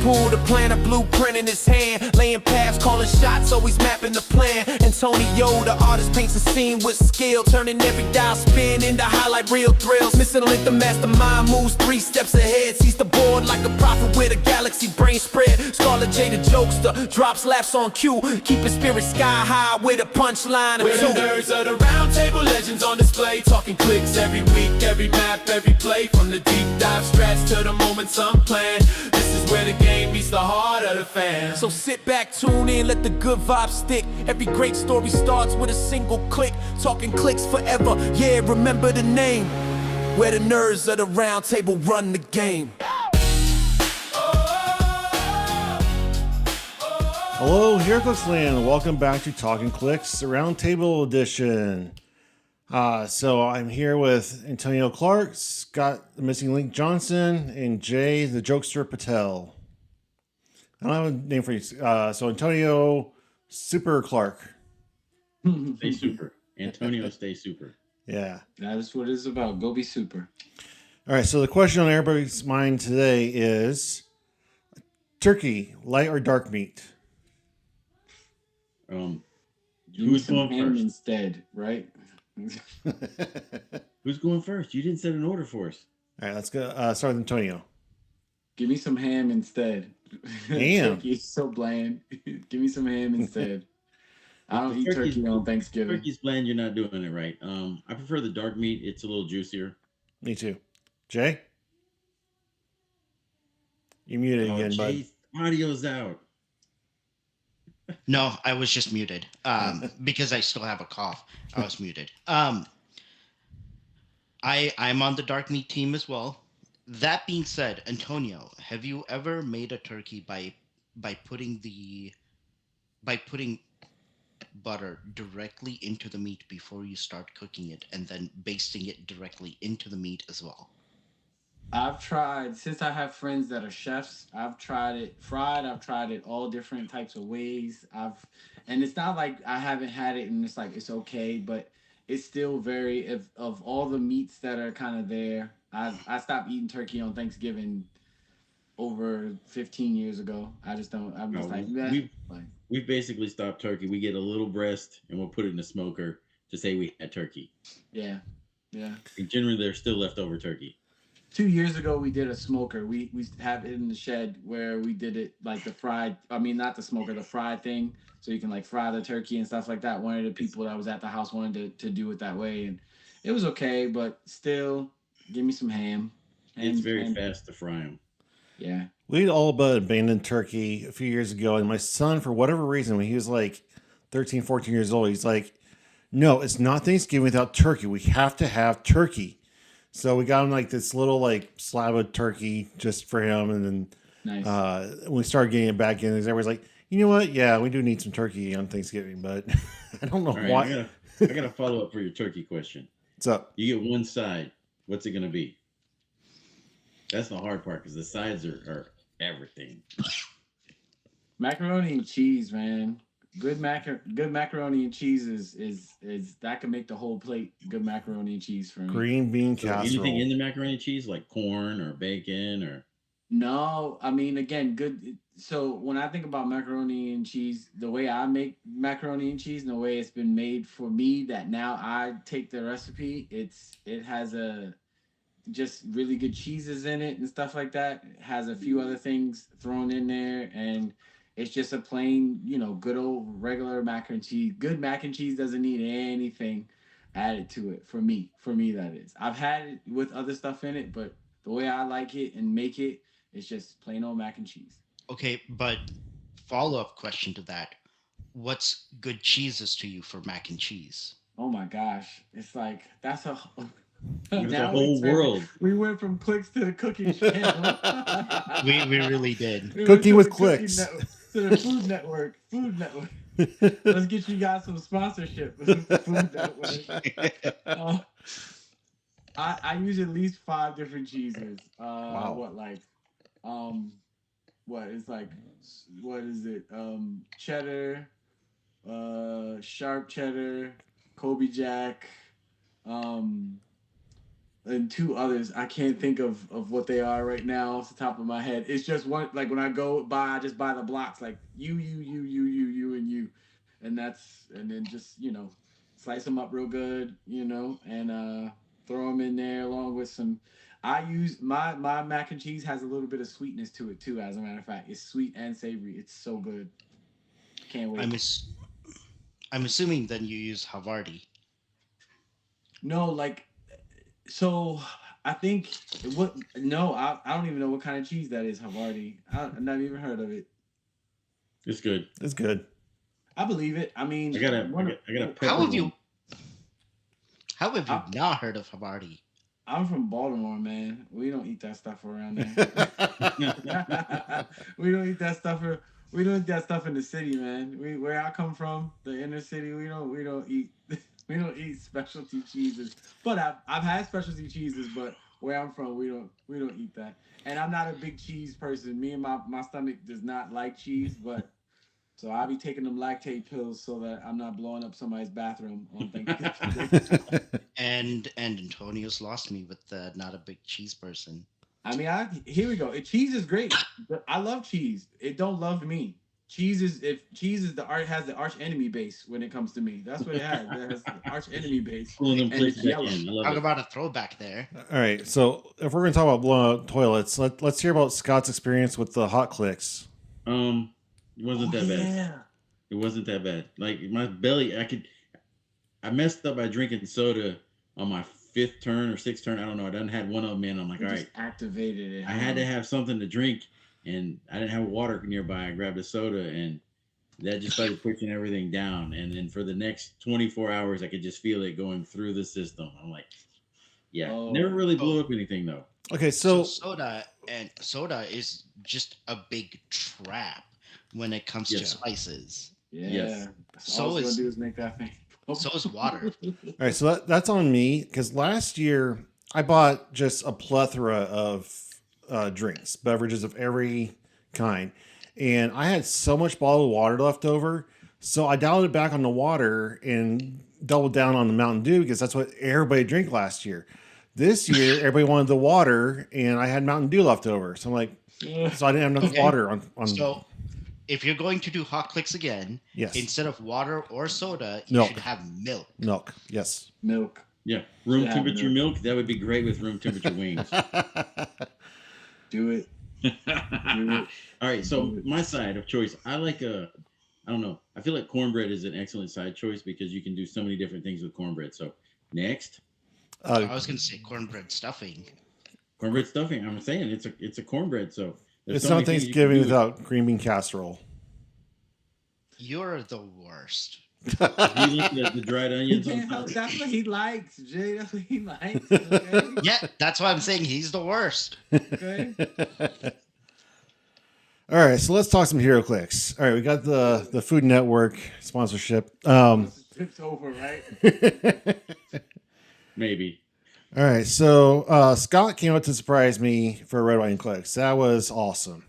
Wespool, the plan, a blueprint in his hand. Laying paths, calling shots, always mapping the plan. Antonio, the artist, paints a scene with skill, turning every dial spin into highlight real thrills. Missing Link, the mastermind, moves 3 steps ahead. Sees the board like a prophet with a galaxy brain spread. Scarlet J, the jokester, drops laughs on cue. Keep his spirit sky high with a punchline or We're two. the nerds of the round table, legends on display. Talking clicks every week, every map, every play. From the deep dive strats to the moments unplanned. This is where the game meets the heart of the fan. So sit back, tune in, let the good vibes stick. Every great story starts with a single click. Talking Clix forever, yeah, remember the name. Where the nerds of the round table run the game. Hello, Heroclix land. Welcome back to Talking Clix Roundtable Edition. So I'm here with Antonio Clark, Scott the Missing Link Johnson, and Jay the Jokester Patel. I don't have a name for you. So Antonio Super Clark. Stay super. Antonio, stay super. Yeah. That is what it's about. Go be super. All right. So the question on everybody's mind today is turkey, light or dark meat? Give me Who's some going ham first? instead, right? Who's going first? You didn't set an order for us. All right. Let's go. Start with Antonio. Give me some ham instead. Ham. Turkey is so bland. Give me some ham instead. I don't eat turkey on Thanksgiving. Turkey's bland. You're not doing it right. I prefer the dark meat. It's a little juicier. Me too. Jay? You muted again, bud. Jay's audio's out. No, I was just muted because I still have a cough. I was muted. I'm on the dark meat team as well. That being said, Antonio, have you ever made a turkey by putting butter directly into the meat before you start cooking it, and then basting it directly into the meat as well? I've tried, since I have friends that are chefs, I've tried it fried, I've tried it all different types of ways. And it's not like I haven't had it and it's like it's okay, but it's still very of all the meats that are kind of there. I stopped eating turkey on Thanksgiving over 15 years ago. I just don't. I'm just like, We've basically stopped turkey. We get a little breast and we'll put it in the smoker to say we had turkey. yeah. And generally, there's still leftover turkey. 2 years ago, we did a smoker. We have it in the shed where we did it like the fried. I mean, not the smoker, the fried thing. So you can like fry the turkey and stuff like that. One of the people that was at the house wanted to do it that way, and it was okay. But still, give me some ham. It's very fast to fry them. Yeah. We'd all but abandoned turkey a few years ago, and my son, for whatever reason, when he was like 13, 14 years old, he's like, no, it's not Thanksgiving without turkey. We have to have turkey. So we got him like this little like slab of turkey just for him, and then Nice. when we started getting it back in, everybody's like, you know what? Yeah, we do need some turkey on Thanksgiving, but I don't know All right, why. I got a follow up for your turkey question. What's up? You get one side. What's it going to be? That's the hard part because the sides are everything. Macaroni and cheese, man. Good macaroni and cheese is that can make the whole plate. Good macaroni and cheese for me. Green bean So casserole. anything in the macaroni and cheese, like corn or bacon or? No, I mean again, good. So when I think about macaroni and cheese, the way I make macaroni and cheese, and the way it's been made for me, that now I take the recipe. It has a just really good cheeses in it and stuff like that. It has a few other things thrown in there, and it's just a plain, good old regular mac and cheese. Good mac and cheese doesn't need anything added to it for me. For me, that is. I've had it with other stuff in it, but the way I like it and make it, it's just plain old mac and cheese. Okay, but follow-up question to that. What's good cheeses to you for mac and cheese? Oh my gosh. It's like, that's a... There's a Now whole world. We went from Clix to the cooking channel. We really did. We Cooking went with to the Clix. to the Food Network. Let's get you guys some sponsorship. Food Network. I use at least 5 different cheeses. Wow. What is it? Cheddar, sharp cheddar, Kobe Jack, and two others. I can't think of what they are right now off the top of my head. It's just one, like when I go buy, I just buy the blocks like you, and you, and then just slice them up real good, and throw them in there along with some. I use my mac and cheese has a little bit of sweetness to it too. As a matter of fact, it's sweet and savory. It's so good. Can't wait. I'm ass- I'm assuming then you use Havarti. No, like so. I think what no, I don't even know what kind of cheese that is. Havarti. I've never even heard of it. It's good. It's good. I believe it. I mean, I got a How pepper have you one. how have you I, not heard of Havarti? I'm from Baltimore, man. We don't eat that stuff around there. we don't eat that stuff. We don't eat that stuff in the city, man. Where I come from, the inner city, we don't eat we don't eat specialty cheeses. But I've had specialty cheeses, but where I'm from, we don't eat that. And I'm not a big cheese person. Me and my stomach does not like cheese, but so I'll be taking them lactate pills so that I'm not blowing up somebody's bathroom on Thanksgiving. And Antonio's lost me with the not a big cheese person. I mean, here we go. Cheese is great, but I love cheese. It don't love me. Cheese is the art has the arch enemy base when it comes to me. That's what it has. It has the arch enemy base, Pulling them and it's places back yellow. in. I love Talk it. about a throwback there. All right, so if we're gonna talk about blowing up toilets, let's hear about Scott's experience with the hot clicks. It wasn't that bad. Yeah. It wasn't that bad. Like my belly, I messed up by drinking soda on my fifth turn or sixth turn. I don't know. I done had one of them in. I'm like, You all just right, activated it. I had to have something to drink, and I didn't have water nearby. I grabbed a soda, and that just started pushing everything down. And then for the next 24 hours, I could just feel it going through the system. I'm like, yeah, Oh. never really blew up anything though. Okay, So so soda is just a big trap when it comes to Yes. spices. Yeah. Yes. All So it's is gonna do is make that thing. so is water. all right, so that's on me because last year I bought just a plethora of drinks, beverages of every kind, and I had so much bottled water left over, so I dialed it back on the water and doubled down on the Mountain Dew because that's what everybody drank last year. This year, everybody wanted the water, and I had Mountain Dew left over, so I'm like, so I didn't have enough Okay. water on. So if you're going to do hot clicks again, Yes. instead of water or soda, you Milk. should have milk. Milk, yes. Milk. Yeah, room Yeah, temperature milk. That would be great with room temperature wings. Do it. All right, so my side of choice, I like I don't know. I feel like cornbread is an excellent side choice because you can do so many different things with cornbread. So next, I was going to say cornbread stuffing. cornbread stuffing. I'm saying it's a cornbread. So there's It's so not many things you can Thanksgiving do with it. without green bean casserole. You're the worst. You like the dried onions on top. That's what he likes, Jay. That's what he likes. Okay. Yeah, that's why I'm saying he's the worst. Okay. All right, so let's talk some Heroclix. All right, we got the Food Network sponsorship. It's over, right? Maybe. All right, so Scott came out to surprise me for Red Wine Clicks. That was awesome.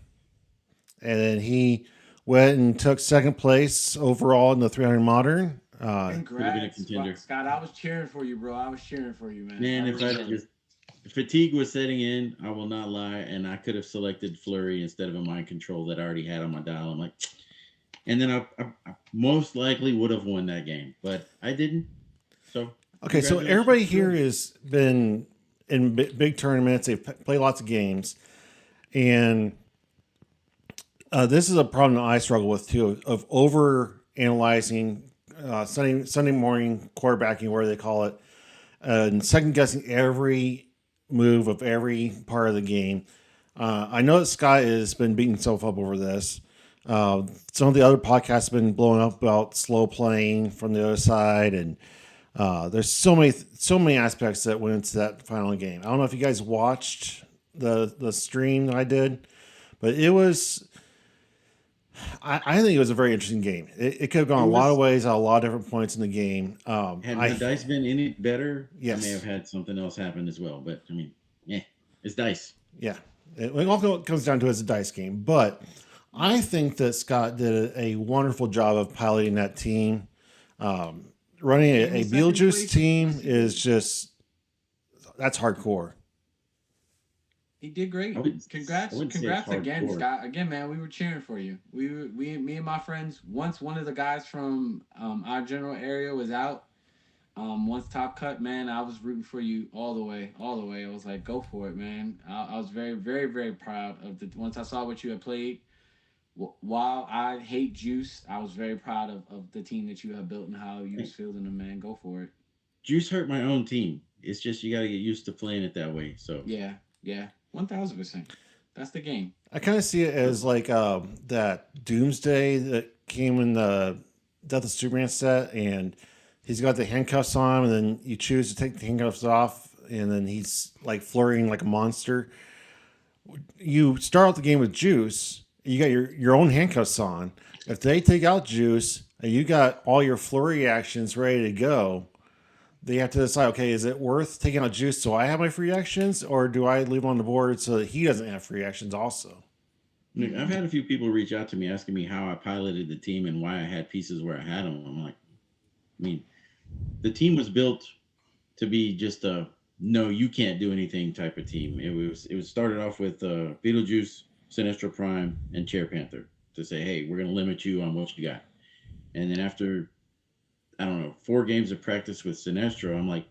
And then he went and took second place overall in the 300 Modern. Congrats, contender. Scott. I was cheering for you, bro. I was cheering for you, man. Man, I if really I was. just fatigue was setting in, I will not lie, and I could have selected Flurry instead of a mind control that I already had on my dial. I'm like, and then I most likely would have won that game, but I didn't. So Okay, so congratulations. everybody here has been in big tournaments. They've played lots of games. And this is a problem that I struggle with too, of over analyzing Sunday morning quarterbacking, where they call it, and second guessing every move of every part of the game. I know that Scott has been beating himself up over this. Some of the other podcasts have been blowing up about slow playing from the other side, and there's so many aspects that went into that final game. I don't know if you guys watched the stream that I did, but it was. I think it was a very interesting game. It could have gone a lot of ways at a lot of different points in the game. Had my dice been any better, Yes. I may have had something else happen as well. But I mean, yeah, it's dice. Yeah, it all comes down to it's a dice game. But I think that Scott did a wonderful job of piloting that team. Running a second Beetlejuice place. team is just that's hardcore. He did I great. wouldn't, I Congrats, wouldn't say it's congrats again, hardcore. Scott. Again, man, we were cheering for you. Me and my friends. Once one of the guys from our general area was out, once Top Cut, man, I was rooting for you all the way, all the way. I was like, go for it, man. I was very, very, very proud of the. Once I saw what you had played, while I hate Juice, I was very proud of the team that you have built and how you was Hey, fielding them, man. Go for it. Juice hurt my own team. It's just you got to get used to playing it that way. So Yeah, yeah, 1,000%. That's the game. I kind of see it as like that Doomsday that came in the Death of Superman set, and he's got the handcuffs on, and then you choose to take the handcuffs off, and then he's like flurrying like a monster. You start out the game with Juice, you got your own handcuffs on. If they take out Juice and you got all your flurry actions ready to go, they have to decide, okay, is it worth taking out Juice so I have my free actions, or do I leave him on the board so that he doesn't have free actions also? Nick, I've had a few people reach out to me asking me how I piloted the team and why I had pieces where I had them. I'm like, I mean, the team was built to be just a no, you can't do anything type of team. It was started off with Beetlejuice, Sinestro Prime, and Chair Panther to say, hey, we're gonna limit you on what you got. And then after I don't know 4 games of practice with Sinestro, I'm like,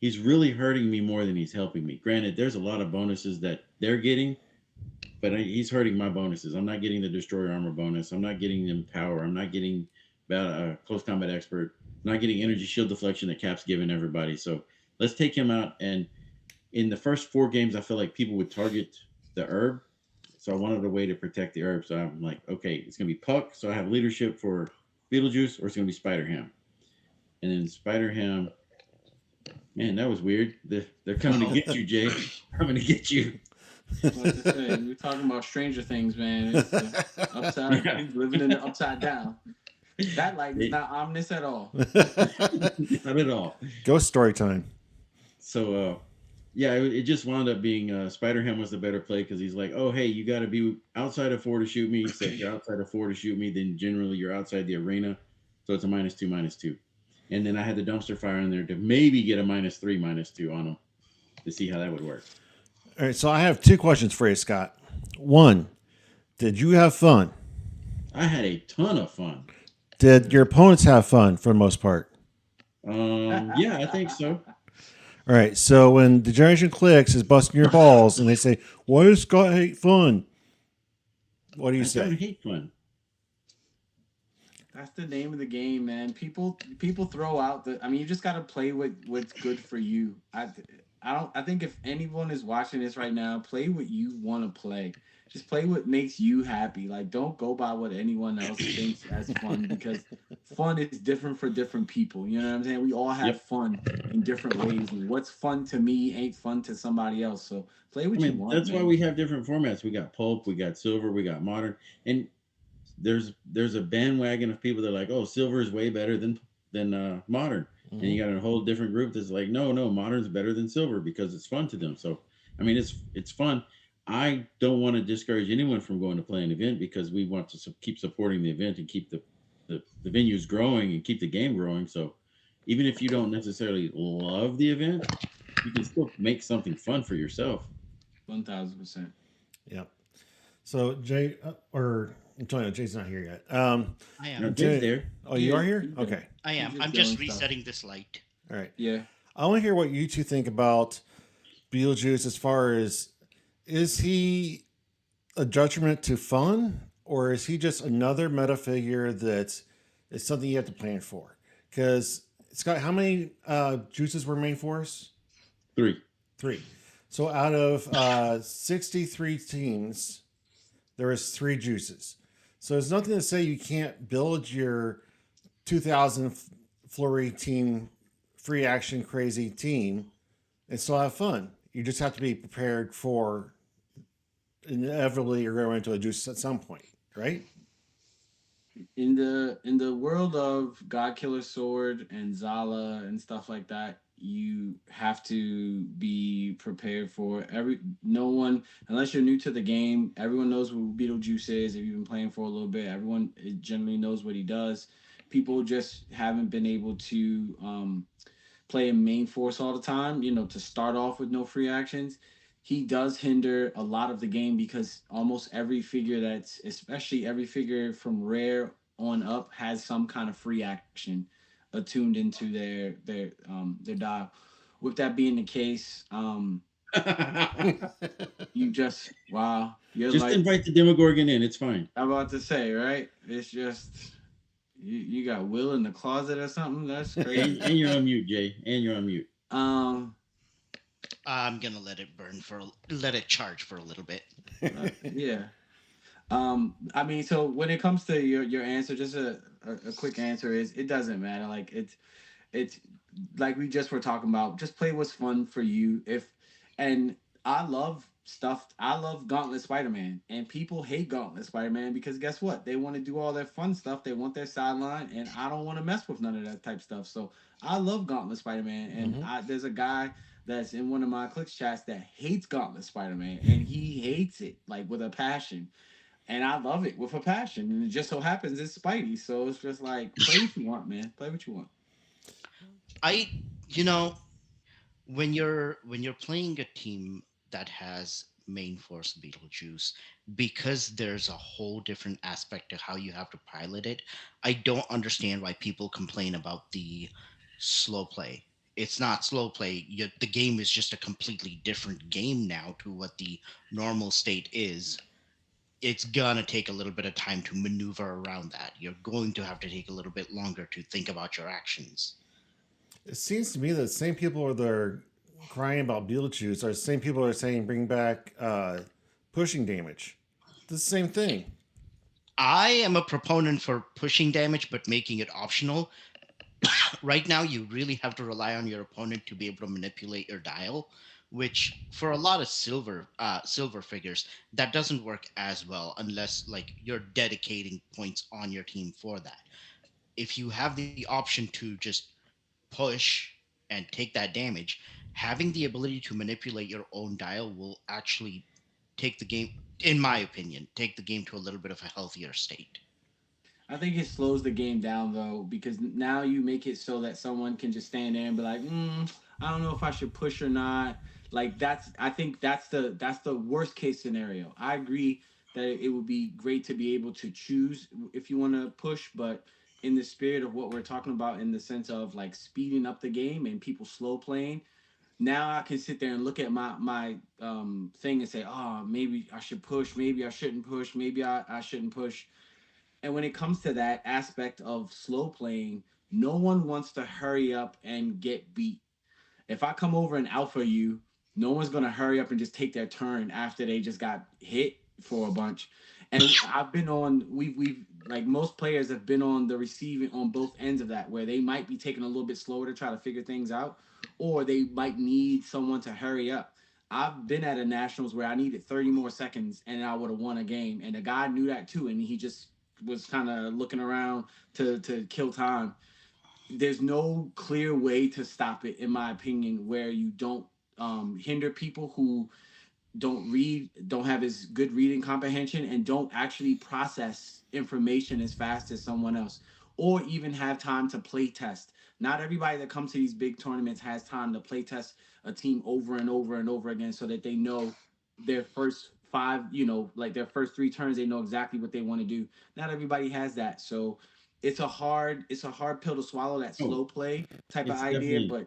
he's really hurting me more than he's helping me. Granted, there's a lot of bonuses that they're getting, but he's hurting my bonuses. I'm not getting the destroyer armor bonus. I'm not getting them power. I'm not getting close combat expert. I'm not getting energy shield deflection that Cap's giving everybody. So let's take him out. And in the first 4 games, I feel like people would target the herb. So I wanted a way to protect the herb. So I'm like, okay, it's gonna be Puck. So I have leadership for Beetlejuice, or it's gonna be Spider Ham. And then Spider Ham, man, that was weird. They're coming to get you, Jay. Coming to get you. Like I said, we're talking about Stranger Things, man. It's the upside, Yeah. he's living in the upside down. That light is not ominous at all. Not at all. Ghost story time. So yeah, it just wound up being Spider Ham was the better play because he's like, oh hey, you got to be outside of 4 to shoot me. So if you're outside of 4 to shoot me, then generally you're outside the arena. So it's a -2/-2. And then I had the dumpster fire in there to maybe get a -3/-2 on him to see how that would work. All right, so I have 2 questions for you, Scott. One, did you have fun? I had a ton of fun. Did your opponents have fun for the most part? Yeah, I think so. All right, so when the Generation Clix is busting your balls and they say, why does Scott hate fun? What do you I don't say? hate fun. That's the name of the game, man. People throw out the. I mean, you just got to play what's good for you. I don't. I think if anyone is watching this right now, play what you want to play. Just play what makes you happy. Like, don't go by what anyone else thinks as fun because fun is different for different people. You know what I'm saying? We all have Yep. fun in different ways, and what's fun to me ain't fun to somebody else. So play I what you mean, want, that's why man. we have different formats. We got pulp, we got silver, we got modern, and there's a bandwagon of people that are like, oh, silver is way better than modern, and you got a whole different group that's like, no, modern's better than silver because it's fun to them. So, I mean, it's fun. I don't want to discourage anyone from going to play an event because we want to keep supporting the event and keep the venues growing and keep the game growing. So, even if you don't necessarily love the event, you can still make something fun for yourself. 1,000%. Yep. So Jay or Antonio, Jay's not here yet. I Now, am. Jay's Jay, there. oh, you Yeah, are here? he's there. Okay. I am. He's I'm just just doing stuff. resetting this light. All right. Yeah. I want to hear what you two think about Beetlejuice as far as is he a detriment to fun or is he just another meta figure that is something you have to plan for? Because Scott, how many juices were main for us? 3. 3. So out of 63 teams, there is 3 juices. So there's nothing to say you can't build your 2000 flurry team, free action crazy team, and still have fun. You just have to be prepared for inevitably you're going to run into a juice at some point, right? In the world of God Killer Sword and Zala and stuff like that, you have to be prepared for every no one unless you're new to the game. Everyone knows what Beetlejuice is. If you've been playing for a little bit, everyone generally knows what he does. People just haven't been able to playing main force all the time, to start off with no free actions, he does hinder a lot of the game because almost every figure especially every figure from rare on up has some kind of free action attuned into their dial. With that being the case, you just wow, you're Just like invite the Demogorgon in. It's fine. I'm about to say, right? It's just you got Will in the closet or something. That's crazy. And you're on mute, Jay. And you're on mute. Um, I'm gonna let it charge for a little bit. yeah. I mean, so when it comes to your answer, just a quick answer is it doesn't matter. Like it's like we just were talking about. Just play what's fun for you. And I love stuff. I love Gauntlet Spider Man, and people hate Gauntlet Spider Man because guess what? They want to do all their fun stuff. They want their sideline, and I don't want to mess with none of that type stuff. So I love Gauntlet Spider Man, and Mhm. there's a guy that's in one of my Clix chats that hates Gauntlet Spider Man, and he hates it like with a passion, and I love it with a passion. And it just so happens it's Spidey, so it's just like play what you want, man. Play what you want. I, you know, when you're playing a team that has main force Beetlejuice, because there's a whole different aspect to how you have to pilot it. I don't understand why people complain about the slow play. It's not slow play. The game is just a completely different game now to what the normal state is. It's gonna take a little bit of time to maneuver around that. You're going to have to take a little bit longer to think about your actions. It seems to me that the same people that are crying about Beetlejuice are the same people that are saying bring back pushing damage. It's the same thing. I am a proponent for pushing damage but making it optional. Right now you really have to rely on your opponent to be able to manipulate your dial, which for a lot of silver figures that doesn't work as well unless like you're dedicating points on your team for that. If you have the option to just push and take that damage, having the ability to manipulate your own dial will actually take the game, in my opinion, take the game to a little bit of a healthier state. I think it slows the game down though, because now you make it so that someone can just stand there and be like, I don't know if I should push or not. Like I think that's the worst case scenario. I agree that it would be great to be able to choose if you want to push, but in the spirit of what we're talking about, in the sense of like speeding up the game and people slow playing, now I can sit there and look at my thing and say, oh, maybe I should push, maybe I shouldn't push, maybe I shouldn't push. And when it comes to that aspect of slow playing, no one wants to hurry up and get beat. If I come over and alpha you, no one's gonna hurry up and just take their turn after they just got hit for a bunch. And I've been on we've like most players have been on the receiving on both ends of that, where they might be taking a little bit slower to try to figure things out, or they might need someone to hurry up. I've been at a nationals where I needed 30 more seconds and I would have won a game. And the guy knew that too, and he just was kind of looking around to kill time. There's no clear way to stop it, in my opinion, where you don't hinder people who don't have as good reading comprehension, and don't actually process information as fast as someone else, or even have time to play test. Not everybody that comes to these big tournaments has time to play test a team over and over and over again, so that they know their first five, like their first three turns, they know exactly what they want to do. Not everybody has that. So it's a hard pill to swallow, that Oh, slow play type of it's idea. definitely But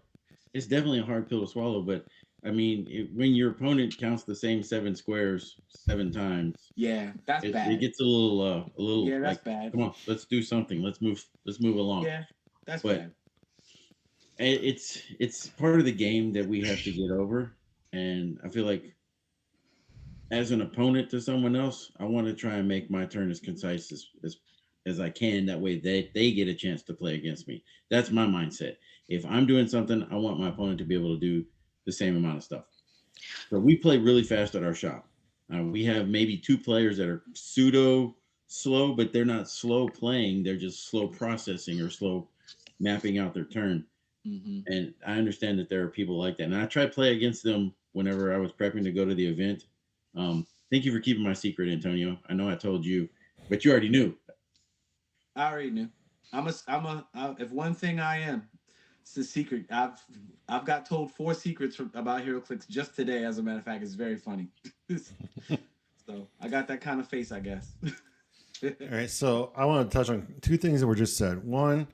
it's definitely a hard pill to swallow. But I mean, when your opponent counts the same seven squares 7 times, yeah, that's it bad. gets a little Yeah, that's like, bad. come on, let's do something. Let's move along. Yeah, that's But bad. it's part of the game that we have to get over, and I feel like as an opponent to someone else, I want to try and make my turn as concise as I can. That way they get a chance to play against me. That's my mindset. If I'm doing something, I want my opponent to be able to do the same amount of stuff. So we play really fast at our shop. We have maybe two players that are pseudo slow, but they're not slow playing. They're just slow processing or slow mapping out their turn. Hmm. And I understand that there are people like that. And I try to play against them whenever I was prepping to go to the event. Thank you for keeping my secret, Antonio. I know I told you, but you already knew. I already knew. If one thing I am, It's a secret. I've got told 4 secrets about HeroClix just today. As a matter of fact, it's very funny. So I got that kind of face, I guess. All right, so I want to touch on two things that were just said. One,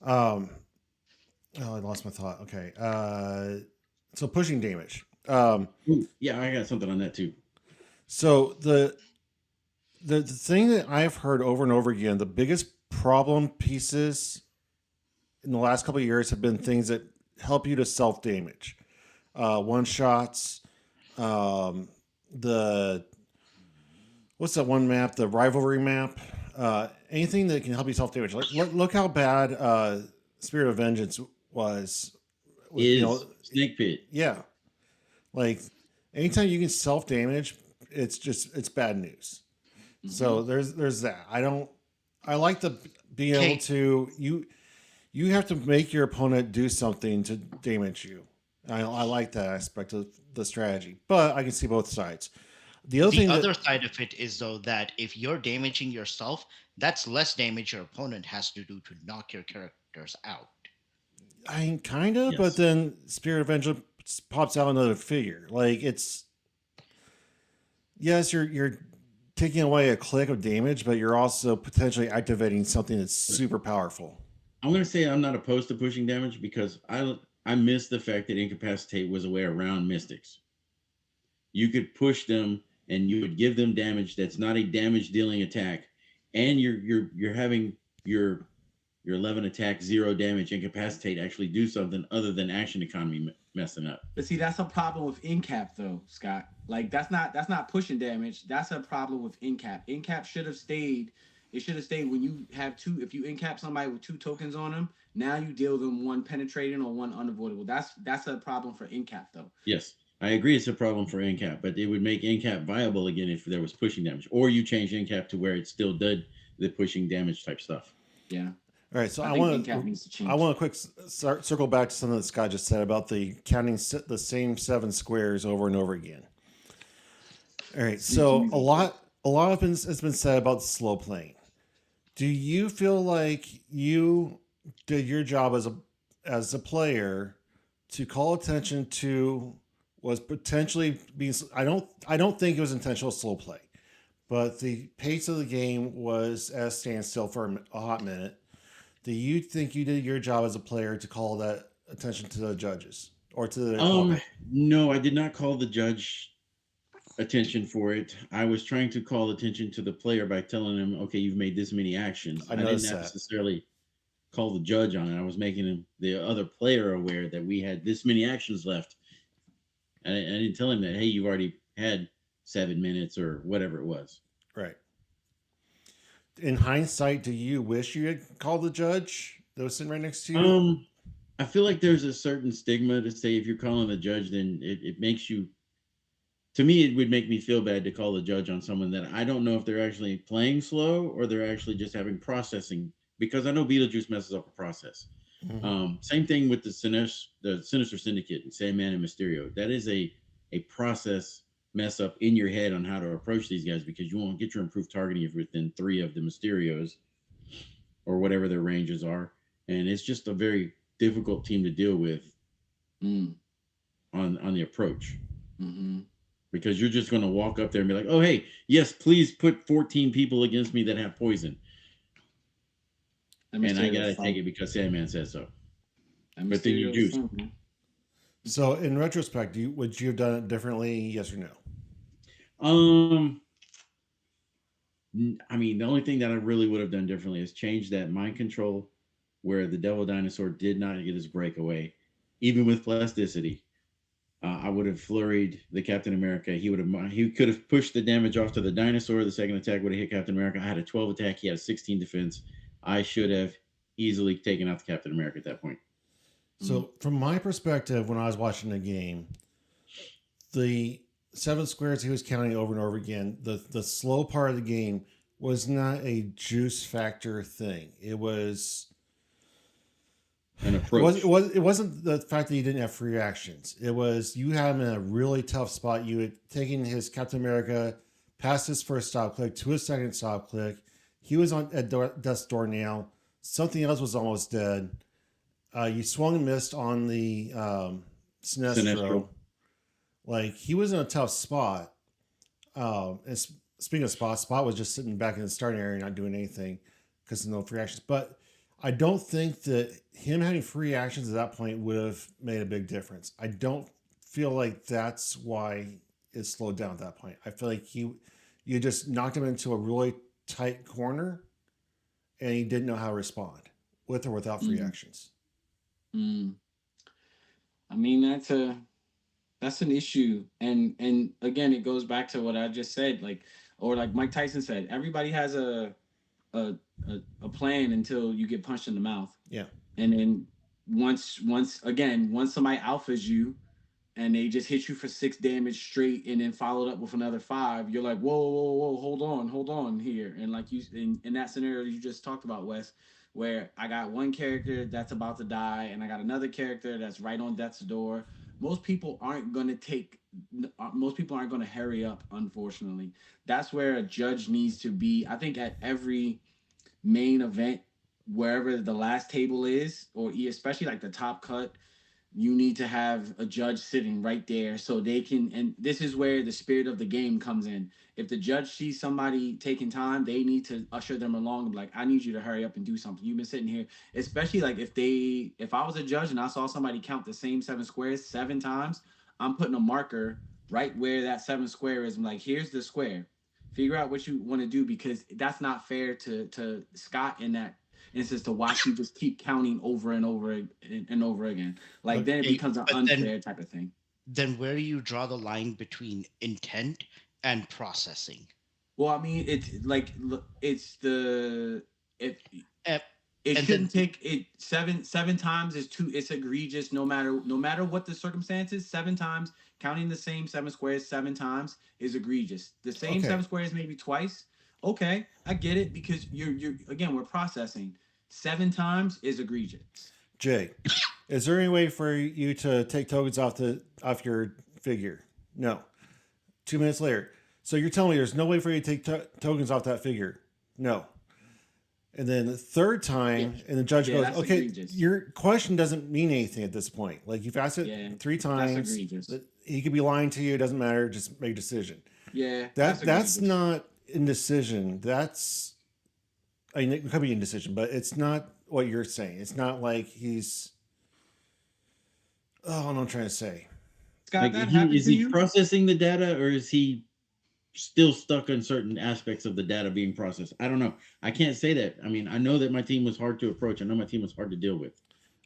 oh, I lost my thought. Okay, so pushing damage. Ooh, yeah, I got something on that too. So the thing that I've heard over and over again, the biggest problem pieces in the last couple of years have been things that help you to self damage, one shots, the what's that one map, the rivalry map, anything that can help you self damage. Like look how bad Spirit of Vengeance was. Is Snake Pit. Yeah, like anytime you can self damage, it's bad news. Mm-hmm. So there's that. I like the being able to you have to make your opponent do something to damage you. I like that aspect of the strategy, but I can see both sides. The other side of it is though that if you're damaging yourself, that's less damage your opponent has to do to knock your characters out. I mean, kind of, yes. But then Spirit of Vengeance pops out another figure. Like yes, you're taking away a click of damage, but you're also potentially activating something that's super powerful. I'm going to say I'm not opposed to pushing damage because I miss the fact that Incapacitate was a way around Mystics. You could push them and you would give them damage that's not a damage dealing attack, and you're having your 11 attack, 0 damage Incapacitate actually do something other than action economy messing up. But see, that's a problem with Incap though, Scott. Like that's not pushing damage. That's a problem with Incap. Incap should have stayed. It should have stayed when you have 2. If you incap somebody with 2 tokens on them, now you deal them 1 penetrating or 1 unavoidable. That's a problem for Incap though. Yes, I agree. It's a problem for Incap, but it would make Incap viable again if there was pushing damage, or you change Incap to where it still did the pushing damage type stuff. Yeah. All right, so I want to quick circle back to something that Scott just said about the counting the same 7 squares over and over again. All right, so a lot has been said about the slow playing. Do you feel like you did your job as a player to call attention to was potentially being? I don't think it was intentional slow play, but the pace of the game was at a standstill for a hot minute. Do you think you did your job as a player to call that attention to the judges or to the? No, I did not call the judge attention for it. I was trying to call attention to the player by telling him, okay, you've made this many actions. I didn't necessarily call the judge on it. I was making the other player aware that we had this many actions left. And I didn't tell him that, hey, you've already had 7 minutes or whatever it was. Right. In hindsight, do you wish you had called the judge that was sitting right next to you? I feel like there's a certain stigma to say if you're calling the judge, then it makes you. To me, it would make me feel bad to call the judge on someone that I don't know if they're actually playing slow or they're actually just having processing, because I know Beetlejuice messes up a process. Mm-hmm. Same thing with the Sinister Syndicate and Sandman and Mysterio. That is a process mess up in your head on how to approach these guys, because you won't get your improved targeting if within 3 of the Mysterios or whatever their ranges are. And it's just a very difficult team to deal with on the approach. Mm-hmm. Because you're just going to walk up there and be like, oh, hey, yes, please put 14 people against me that have poison. And I got to take it because Sandman says so. But then you juice. So in retrospect, would you have done it differently? Yes or no? I mean, the only thing that I really would have done differently is change that mind control where the Devil Dinosaur did not get his breakaway, even with plasticity. I would have flurried the Captain America. He could have pushed the damage off to the dinosaur. The second attack would have hit Captain America. I had a 12 attack. He had a 16 defense. I should have easily taken out the Captain America at that point. So from my perspective, when I was watching the game, the 7 squares he was counting over and over again, the slow part of the game was not a juice factor thing. It was an approach. It wasn't the fact that he didn't have free actions. It was you had him in a really tough spot. You had taken his Captain America past his first stop click to his second stop click. He was at death's door now. Something else was almost dead. You swung and missed on the Sinestro. Sinestro. Like he was in a tough spot. Speaking of Spot, Spot was just sitting back in the starting area, not doing anything because of no free actions. But I don't think that him having free actions at that point would have made a big difference. I don't feel like that's why it slowed down at that point. I feel like you just knocked him into a really tight corner, and he didn't know how to respond with or without free Mm, actions. mm. I mean, that's an issue, and again, it goes back to what I just said, like, or like Mike Tyson said, everybody has a a plan until you get punched in the mouth, Yeah. and then once somebody alphas you and they just hit you for 6 damage straight and then followed up with another 5, you're like, whoa, whoa, whoa, hold on here. And like you in that scenario you just talked about, Wes, where I got one character that's about to die and I got another character that's right on death's door. Most people aren't going to take most people aren't going to hurry up, unfortunately. That's where a judge needs to be. I think at every main event, wherever the last table is, or especially like the top cut, you need to have a judge sitting right there so they can, and this is where the spirit of the game comes in. If the judge sees somebody taking time, they need to usher them along and be like, I need you to hurry up and do something. You've been sitting here, especially like if I was a judge and I saw somebody count the same 7 squares 7 times, I'm putting a marker right where that 7 square is. I'm like, here's the square. Figure out what you want to do, because that's not fair to Scott in that instance, to watch you just keep counting over and over and over again. Like then it Okay, becomes an but unfair type of thing. then where do you draw the line between intent and processing? Well, I mean, it's like it's the if Uh, it and then shouldn't take it seven times is too, it's egregious, no matter what the circumstances. 7 times counting the same 7 squares 7 times is egregious. The same Okay. 7 squares maybe twice. Okay, I get it, because you're again, we're processing. 7 times is egregious. Jay, is there any way for you to take tokens off your figure? No. 2 minutes later. So you're telling me there's no way for you to take tokens off that figure? No. And then the third Yeah, time, and the judge yeah, goes, that's "Okay, egregious. your question doesn't mean anything at this point. Like you've asked it Yeah, three that's times. egregious. He could be lying to you. It doesn't matter. Just make a decision. Yeah, that's That's egregious. not indecision. That's I mean, it could be indecision, but it's not what you're saying. It's not like he's. Oh, what I'm trying to say. Scott, Like that he happened is to he you? processing the data or is he still stuck on certain aspects of the data being processed? I don't know. I can't say that. I mean, I know that my team was hard to approach. I know my team was hard to deal with.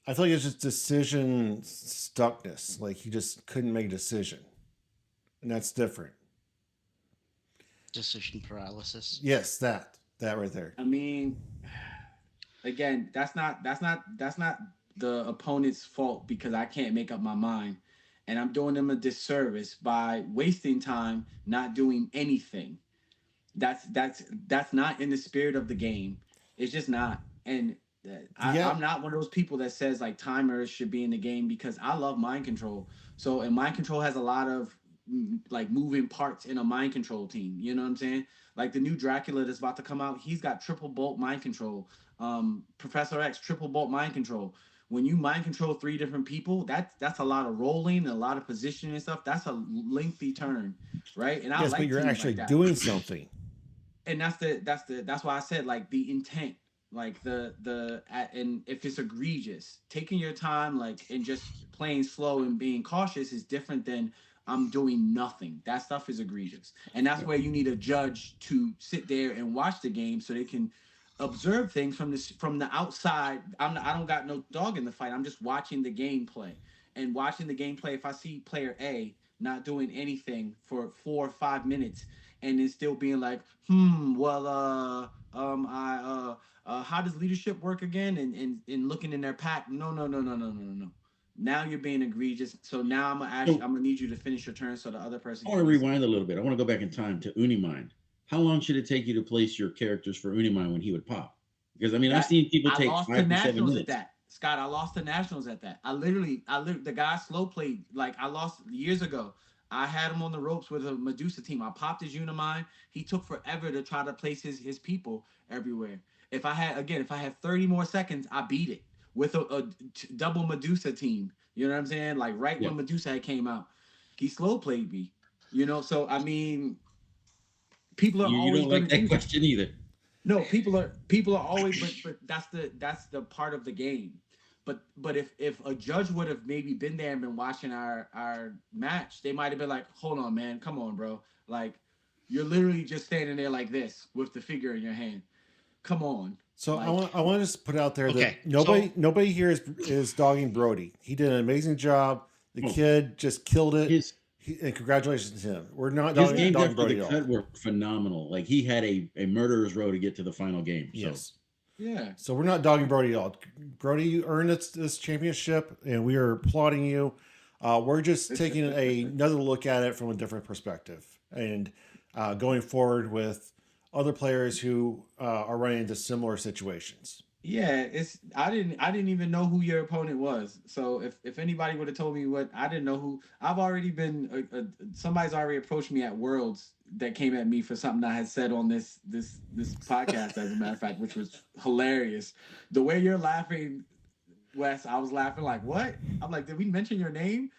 I feel like it's just decision stuckness. Like he just couldn't make a decision, and that's different. decision paralysis. Yes, that right there. I mean, again, that's not the opponent's fault, because I can't make up my mind, and I'm doing them a disservice by wasting time not doing anything. That's not in the spirit of the game. It's just not. And Yeah, I'm not one of those people that says like timers should be in the game, because I love mind control. So, and mind control has a lot of like moving parts in a mind control team. You know what I'm saying? Like the new Dracula that's about to come out, he's got triple bolt mind control. Professor X triple bolt mind control. When you mind control 3 different people, that's a lot of rolling and a lot of positioning and stuff. That's a lengthy turn, right? And I yes, but like you're teams actually like that. doing something. And that's why I said like the intent, like and if it's egregious, taking your time, like, and just playing slow and being cautious is different than I'm doing nothing. That stuff is egregious, and that's where you need a judge to sit there and watch the game so they can observe things from the outside. I don't got no dog in the fight. I'm just watching the gameplay, and watching the gameplay. If I see player A not doing anything for 4 or 5 minutes, and then still being like, well, I, how does leadership work again? And looking in their pack, no, no, no, no, no, no, no, no. Now you're being egregious. So now So I'm gonna need you to finish your turn so the other person I want can to listen. rewind a little bit. I want to go back in time to Unimind. How long should it take you to place your characters for Unimind when he would pop? Because I mean, I've That seen people I take lost to 5 to 7 nationals at minutes. that. Scott, I lost to nationals at that. The guy slow played, like, I lost years ago. I had him on the ropes with a Medusa team. I popped his Unimind. He took forever to try to place his people everywhere. If I had 30 more seconds, I beat it. with double Medusa team. You know what I'm saying? Like right Yeah. when Medusa had came out, he slow played me. You know, so I mean, people are You always don't going like to that do that. question either. No, people are always, but that's the part of the game. But if a judge would have maybe been there and been watching our match, they might have been like, hold on, man, come on, bro, like you're literally just standing there like this with the figure in your hand. Come on, So like I want to just put out there Okay, that so nobody here is dogging Brody. He did an amazing job. The Oh, kid just killed it. his And congratulations to him. We're not his dogging, games yeah, dogging after the Brody at all. cut were phenomenal. Like he had a murderer's row to get to the final game. So Yes. yeah. So we're not dogging Brody at all. Brody, you earned this championship, and we are applauding you. We're just taking another look at it from a different perspective, and going forward with other players who are running into similar situations. Yeah, it's I didn't even know who your opponent was. So if anybody would have told me what, I didn't know who. I've already been somebody's already approached me at Worlds that came at me for something I had said on this podcast, as a matter of fact, which was hilarious. The way you're laughing, Wes, I was laughing like, what? I'm like, did we mention your name?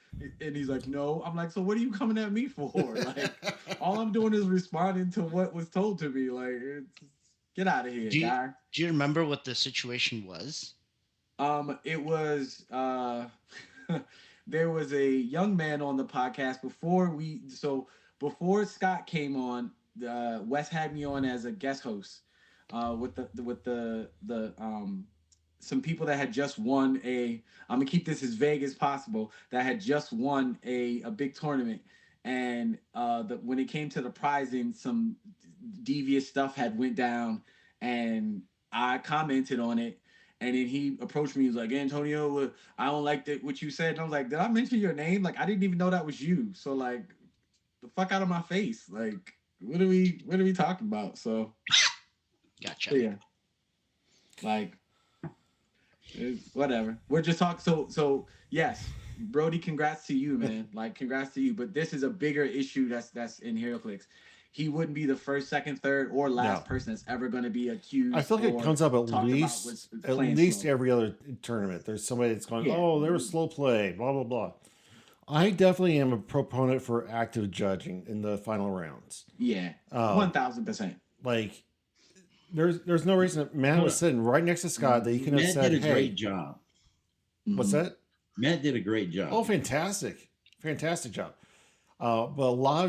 And he's like, no. I'm like, so what are you coming at me for? Like, all I'm doing is responding to what was told to me. Like, get out of here, do you, guy. do you remember what the situation was? It was there was a young man on the podcast before Scott came on. Wes had me on as a guest host with the some people that had just won a. I'm gonna keep this as vague as possible. That had just won a big tournament, and when it came to the prizing, some devious stuff had went down, and I commented on it. And then he approached me. He was like, Antonio, I don't like that what you said. And I was like, did I mention your name? Like, I didn't even know that was you. So like, the fuck out of my face. Like, what are we talking about? So Gotcha. yeah, like whatever. We're just talking. So yes, Brody, congrats to you, man. Like congrats to you. But this is a bigger issue that's in Heroclix. He wouldn't be the first, second, third, or No. last person that's ever going to be I accused feel like it or comes up talked about with at playing least slow. every other tournament. There's somebody that's going, Yeah, oh, there was slow play, blah blah blah. I definitely am a proponent for active judging in the final rounds. yeah, Um, 1000%. like there's no reason that Matt hold was on. sitting right next to Scott that he could have Matt said, did a great hey, job. what's Mhm. that? Matt did a great job. Oh, fantastic job. But a lot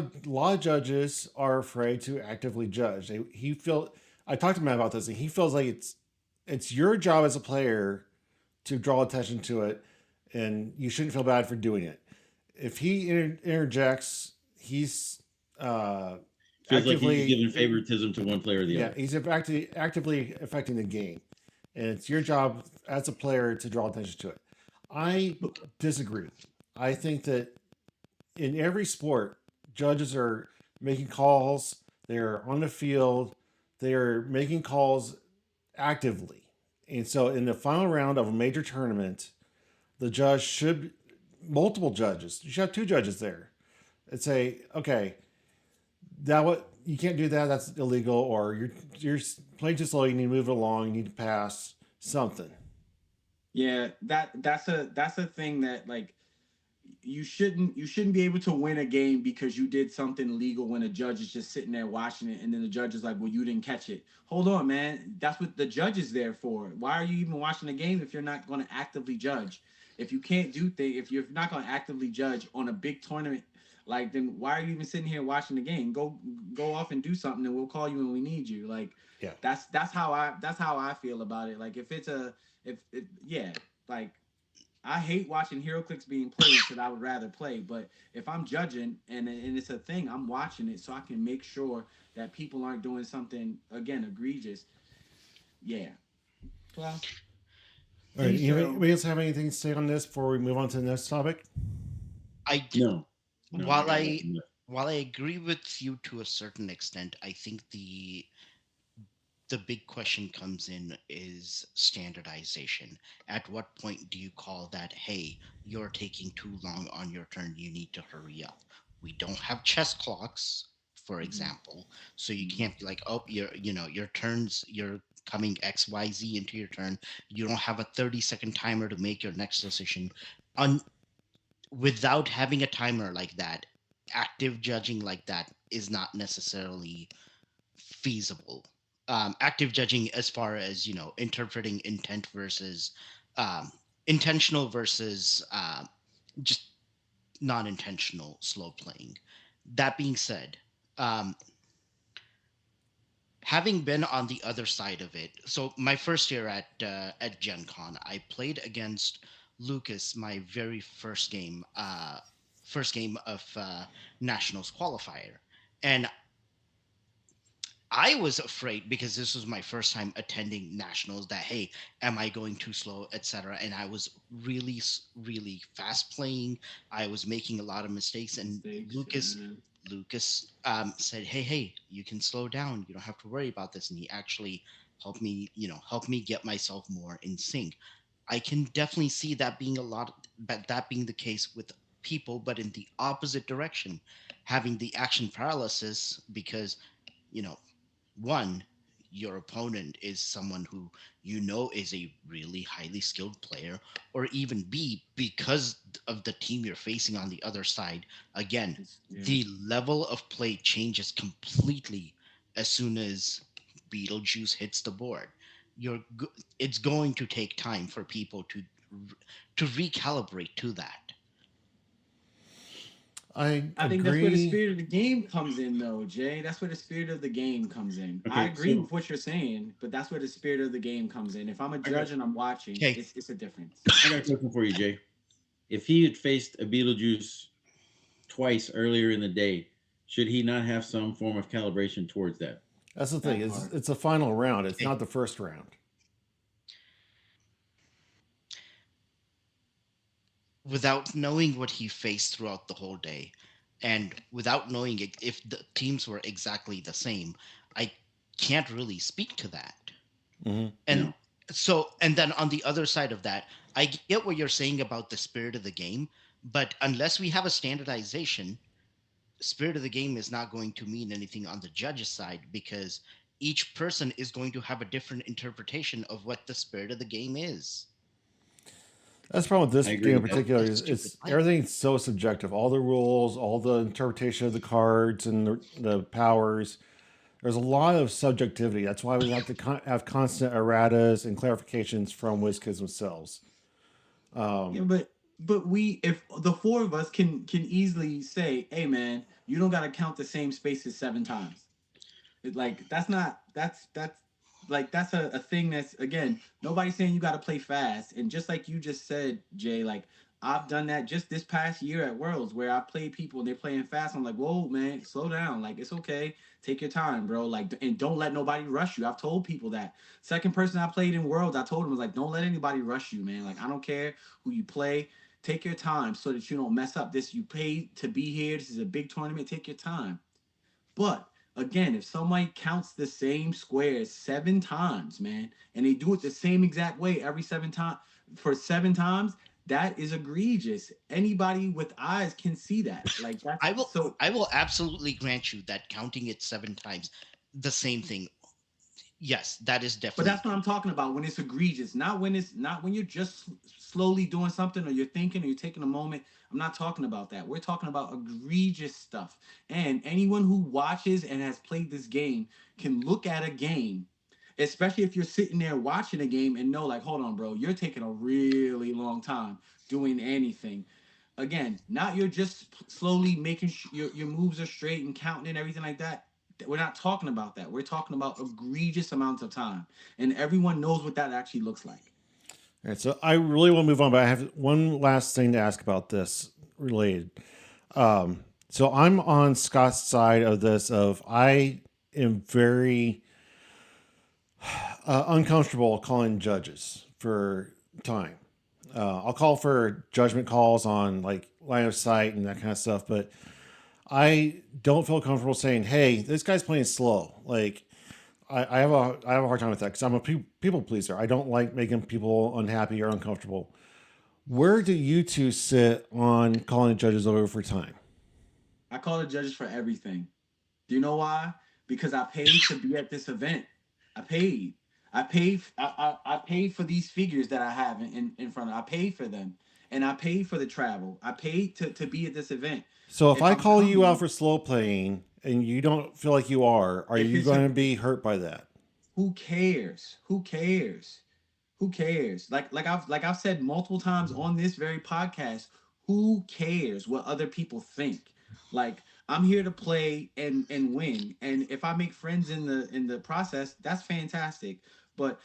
of judges are afraid to actively judge. He feel I talked to Matt about this, and he feels like it's your job as a player to draw attention to it, and you shouldn't feel bad for doing it. If he interjects, he's Feels like he's actively giving favoritism to one player or the yeah, other. he's actively affecting the game, and it's your job as a player to draw attention to it. I disagree. I think that in every sport, judges are making calls. They're on the field. They're making calls actively. And so, in the final round of a major tournament, the judge should multiple judges. You should have two judges there and say, okay, that what you can't do that. That's illegal, or you're playing too slow. You need to move it along. You need to pass something. Yeah, that's a thing that like you shouldn't be able to win a game because you did something illegal when a judge is just sitting there watching it, and then the judge is like, well, you didn't catch it. Hold on, man, that's what the judge is there for. Why are you even watching the game if you're not going to actively judge? If you can't do things, if you're not going to actively judge on a big tournament, like, then why are you even sitting here watching the game? Go off and do something, and we'll call you when we need you. Like, Yeah. that's how I feel about it. Like, if it's a if yeah, like, I hate watching HeroClix being played because I would rather play. But if I'm judging and it's a thing, I'm watching it so I can make sure that people aren't doing something again egregious. Yeah. Well, All right. each their own. Anybody else have anything to say on this before we move on to the next topic? I No. No, while got I nothing. while I agree with you to a certain extent, I think the big question comes in is standardization. At what point do you call that, hey, you're taking too long on your turn, you need to hurry up? We don't have chess clocks, for Mhm. example, so you Mhm. can't be like, oh, your turns, your coming XYZ into your turn. You don't have a 30-second timer to make your next decision. On Without having a timer like that, active judging like that is not necessarily feasible. Active judging, as far as interpreting intent versus um, intentional versus just non-intentional slow playing. That being said, um, having been on the other side of it, so my first year at Gen Con, I played against Lucas my very first game of nationals qualifier, and I was afraid because this was my first time attending nationals that, hey, am I going too slow, etc. And I was really fast playing. I was making a lot of mistakes, and Mistakes, Lucas said, hey, you can slow down. You don't have to worry about this. And he actually helped me get myself more in sync. I can definitely see that being that being the case with people, but in the opposite direction, having the action paralysis because you know one, your opponent is someone who is a really highly skilled player, or even B, because of the team you're facing on the other side, again, yeah. the level of play changes completely as soon as Beetlejuice hits the board. It's going to take time for people to recalibrate to that. I I think that's where the agree. spirit of the game comes in, though, Jay. That's where the spirit of the game comes in. I Okay, agree so with what you're saying, but that's where the spirit of the game comes in. If I'm a I got judge and I'm watching, Okay, it's a difference. I got a question for you, Jay. If he had faced a Beetlejuice twice earlier in the day, should he not have some form of calibration towards that? That's the thing. That It's part. it's a final round. It's okay. not the first round. Without knowing what he faced throughout the whole day, and without knowing if the teams were exactly the same, I can't really speak to that. Hmm. And No. and then on the other side of that, I get what you're saying about the spirit of the game, but unless we have a standardization, spirit of the game is not going to mean anything on the judge's side because each person is going to have a different interpretation of what the spirit of the game is. That's the problem with this I agree game in with that. particular. That's Is stupid. it's everything's so subjective. All the rules, all the interpretation of the cards and the powers. There's a lot of subjectivity. That's why we have to have constant erratas and clarifications from Wizkids themselves. Yeah, but we, if the four of us can easily say, hey man, you don't gotta count the same spaces 7 times. Like that's like that's a thing that's, again, nobody's saying you got to play fast. And just like you just said, Jay, like I've done that just this past year at Worlds where I play people and they're playing fast. I'm like, whoa man, slow down, like it's okay, take your time, bro, like, and don't let nobody rush you. I've told people that. Second person I played in Worlds, I told him, was like, don't let anybody rush you, man. Like I don't care who you play, take your time so that you don't mess up. This, you paid to be here, this is a big tournament, take your time. But again, if somebody counts the same squares 7 times, man, and they do it the same exact way every 7 times for 7 times, that is egregious. Anybody with eyes can see that. Like that's I will so. I will absolutely grant you that counting it 7 times, the same thing. Yes, that is But definitely that's what I'm talking about when it's egregious, not when you're just slowly doing something or you're thinking or you're taking a moment. I'm not talking about that. We're talking about egregious stuff. And anyone who watches and has played this game can look at a game, especially if you're sitting there watching a game and know, like, hold on, bro, you're taking a really long time doing anything. Again, not you're just slowly making your moves are straight and counting and everything like that. We're not talking about that. We're talking about egregious amounts of time, and everyone knows what that actually looks like. All right, so I really want to move on, but I have one last thing to ask about this related. So I'm on Scott's side of this. Of I am very uncomfortable calling judges for time. I'll call for judgment calls on like line of sight and that kind of stuff, but I don't feel comfortable saying, "Hey, this guy's playing slow." Like I have a hard time with that because I'm a people pleaser. I don't like making people unhappy or uncomfortable. Where do you two sit on calling judges over for time? I call the judges for everything. Do you know why? Because I paid to be at this event. I paid. I paid for these figures that I have in front of. I paid for them, and I paid for the travel. I paid to be at this event. So if If I I'm call you out coming, for slow playing and you don't feel like you are if you it's a, going to be hurt by that? who cares? Who cares? Who cares? Like I've said multiple times on this very podcast, who cares what other people think? Like I'm here to play and win. And if I make friends in the process, that's fantastic. But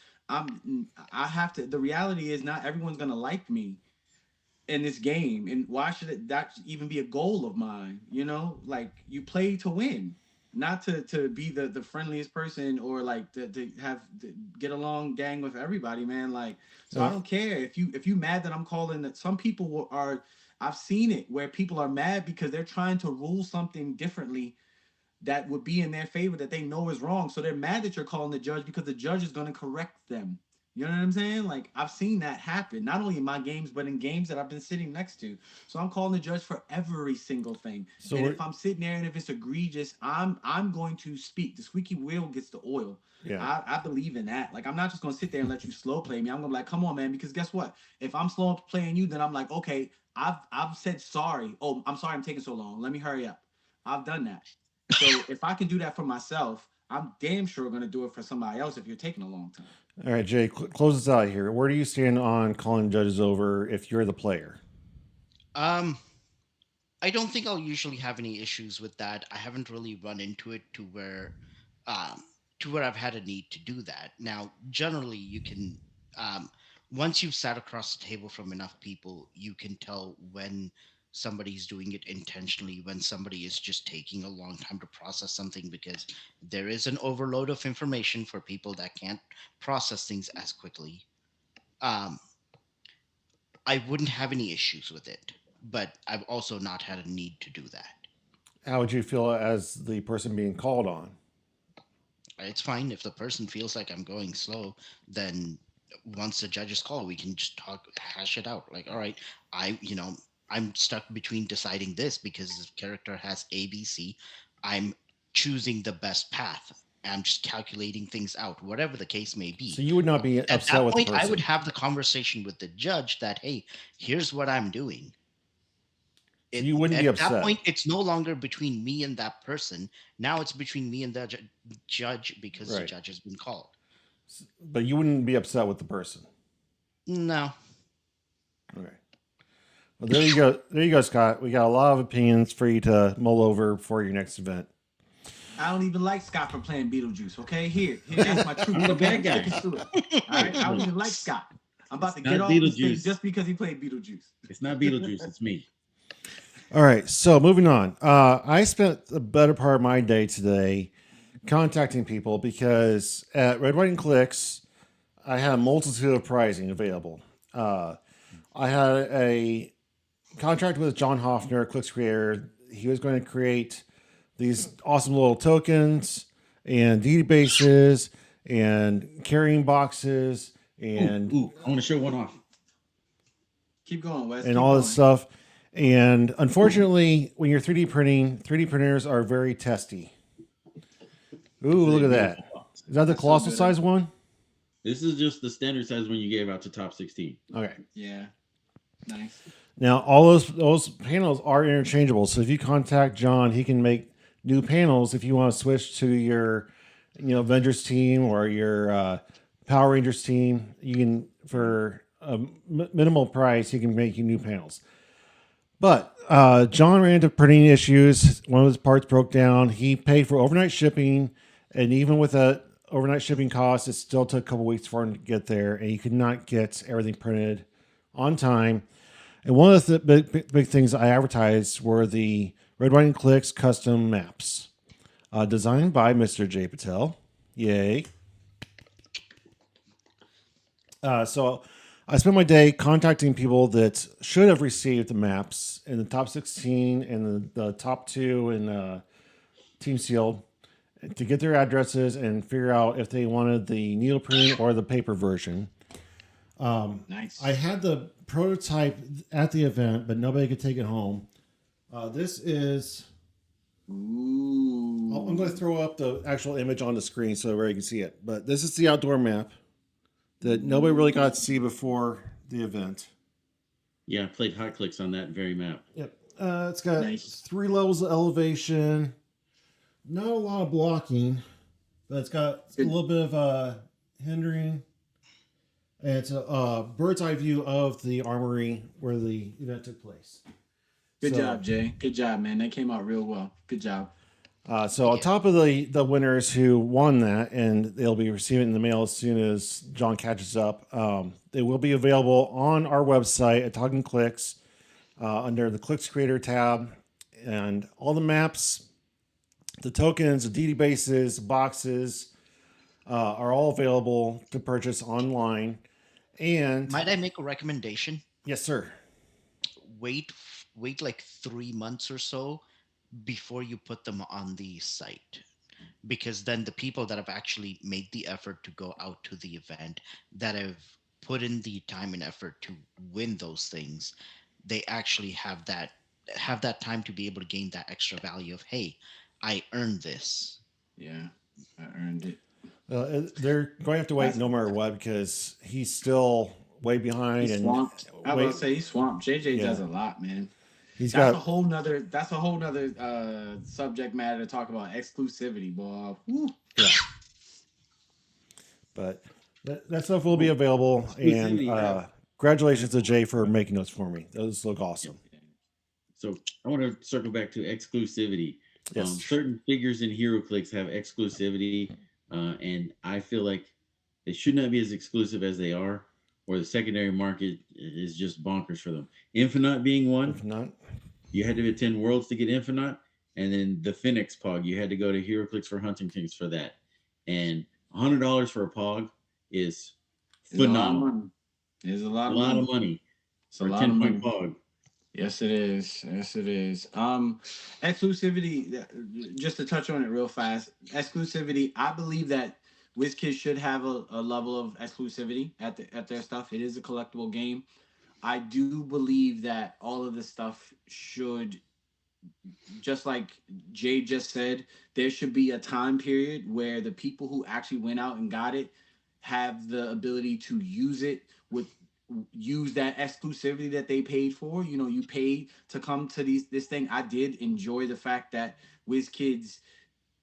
I have to the reality is not everyone's gonna like me in this game, and why should that even be a goal of mine? Like you play to win, not to be the friendliest person, or like to have to get along gang with everybody, man. Like, so I Uh, don't care if you mad that I'm calling that. Some people are, I've seen it where people are mad because they're trying to rule something differently that would be in their favor that they know is wrong. So they're mad that you're calling the judge because the judge is going to correct them. You know what I'm saying? Like I've seen that happen, not only in my games, but in games that I've been sitting next to. So I'm calling the judge for every single thing. so And we're, if I'm sitting there and if it's egregious, I'm going to speak. The squeaky wheel gets the oil. yeah. I believe in that. Like I'm not just gonna sit there and let you slow play me. I'm gonna be like, come on, man, because guess what? If I'm slow playing you, then I'm like, okay, I've said sorry. Oh, I'm sorry I'm taking so long. Let me hurry up. I've done that. So if I can do that for myself, I'm damn sure going to do it for somebody else if you're taking a long time. All right, Jay, close us out here. Where do you stand on calling judges over if you're the player? Um, I don't think I'll usually have any issues with that. I haven't really run into it um, to where I've had a need to do that. Now, generally, you can um, once you've sat across the table from enough people, you can tell when somebody's doing it intentionally, when somebody is just taking a long time to process something because there is an overload of information for people that can't process things as quickly. Um, I wouldn't have any issues with it, but I've also not had a need to do that. How would you feel as the person being called on? It's fine if the person feels like I'm going slow, then once the judges call, we can just talk, hash it out. Like, all right, I'm stuck between deciding this because the character has A, B, C. I'm choosing the best path. I'm just calculating things out, whatever the case may So be. you would not be At upset that with the point, I would person. have the conversation with the judge that, hey, here's what I'm doing. So you wouldn't be At that upset. point, it's no longer between me and that person. Now it's between me and the judge because the Right. judge has been called. But you wouldn't be upset with the person. No. Okay. Well, there you go. There you go, Scott. We got a lot of opinions for you to mull over for your next event. I don't even like Scott for playing Beetlejuice. Okay, here, that's my truth. I'm the Okay, bad guy. stick it to it. All right, I don't even like Scott. I'm about to It's get not off the stage Beetlejuice. just because he played Beetlejuice. It's not Beetlejuice. It's me. All right. So moving on. I spent the better part of my day today contacting people because at Red, White, and Clix, I had a multitude of pricing available. I had a contract with John Hoffner, Clix creator. He was going to create these awesome little tokens and databases and carrying boxes and I want to show one off. Keep going, Wes. and Keep all going. this stuff. And unfortunately, when you're 3D printing, 3D printers are very testy. Ooh, look at that. Is that the That's so colossal good. size one? This is just the standard size one you gave out to top 16. Okay. Yeah, nice. Now all those panels are interchangeable. So if you contact John, he can make new panels if you want to switch to your, Avengers team or your Power Rangers team. You can for a minimal price, he can make you new panels. But John ran into printing issues. One of his parts broke down. He paid for overnight shipping, and even with that overnight shipping cost, it still took a couple weeks for him to get there, and he could not get everything printed on time. And one of the big things I advertised were the Red, White, and Clix custom maps, designed by Mr. J. Patel. Yay. So I spent my day contacting people that should have received the maps in the top 16 and the top 2 in Team Sealed to get their addresses and figure out if they wanted the needleprint or the paper version. Nice. I had the prototype at the event, but nobody could take it home. This is I'm going to Ooh. throw up the actual image on the screen so everybody can see it. But this is the outdoor map that nobody really got to see before the event. Yeah, I played hot clicks on that very map. Yep. It's got Nice. 3 levels of elevation. Not a lot of blocking, but it's got a Good, little bit of hindering. And it's a bird's eye view of the armory where the event took place. good So, job, Jay. Good job, man. That came out real well. Good job. so on Yeah. top of the winners who won that, and they'll be receiving it in the mail as soon as John catches up. They will be available on our website at Talkn Clix under the Clix Creator tab, and all the maps, the tokens, the DD bases, boxes are all available to purchase online. And Might I make a recommendation? yes, sir. Wait like 3 months or so before you put them on the site, because then the people that have actually made the effort to go out to the event, that have put in the time and effort to win those things, they actually have that time to be able to gain that extra value of, hey, I earned this. Yeah, I earned it. They're going to have to wait That's no matter what because he's still way behind he's and swamped. I was wait. about to say he's swamped. JJ Yeah, does a lot, man. he's That's a got whole nother. That's a whole nother subject matter to talk about exclusivity, boy. Woo. yeah, but that stuff will be Oh, available. And exclusivity. congratulations to Jay for making those for me. Those look awesome. So I want to circle back to exclusivity. Yes. Certain figures in HeroClix have exclusivity, and I feel like they should not be as exclusive as they are, or the secondary market is just bonkers for them. Infinite being one, If not, you had to attend Worlds to get Infinite, and then the Phoenix Pog, you had to go to HeroClix for Huntington's for that. And $100 for a Pog is It's a lot of phenomenal. money. It's a A lot of lot of money. money It's a for a lot of 10-point money. Pog. Yes, it is. Yes, it is. Exclusivity. Just to touch on it real fast. Exclusivity. I believe that WizKids should have a level of exclusivity at their stuff. It is a collectible game. I do believe that all of the stuff should, just like Jay just said, there should be a time period where the people who actually went out and got it have the ability to use that exclusivity that they paid for. You know, you paid to come to this thing. I did enjoy the fact that WizKids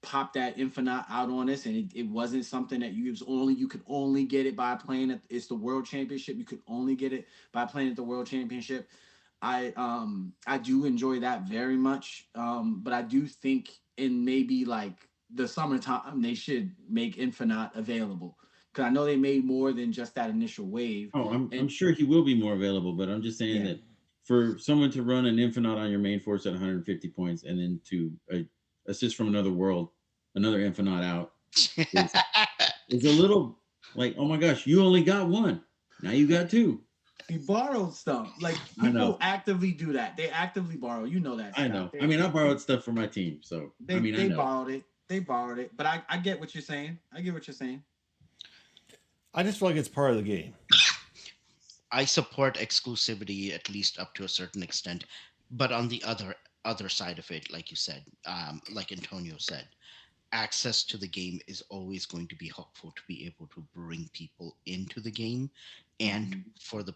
popped that Infinite out on us, and it wasn't something that you could only get it by playing at it's the World Championship. You could only get it by playing at the World Championship. I do enjoy that very much. But I do think in maybe like the summertime they should make Infinite available, because I know they made more than just that initial wave. Oh, I'm And sure he will be more available, but I'm just saying yeah, that for someone to run an Infinite on your main force at 150 points and then to assist from another world, another Infinite out is is a little like, oh my gosh, you only got one, now you got two. he borrowed stuff. Like I people know, actively do that. They actively borrow. You know that, I Scott. know. I mean, I borrowed stuff for my team, so I mean, I They know. borrowed it. They borrowed it. But I get what you're saying. I get what you're saying. I just feel like it's part of the game. I support exclusivity at least up to a certain extent, but on the other side of it, like you said, like Antonio said, access to the game is always going to be helpful to be able to bring people into the game, and Mhm. for the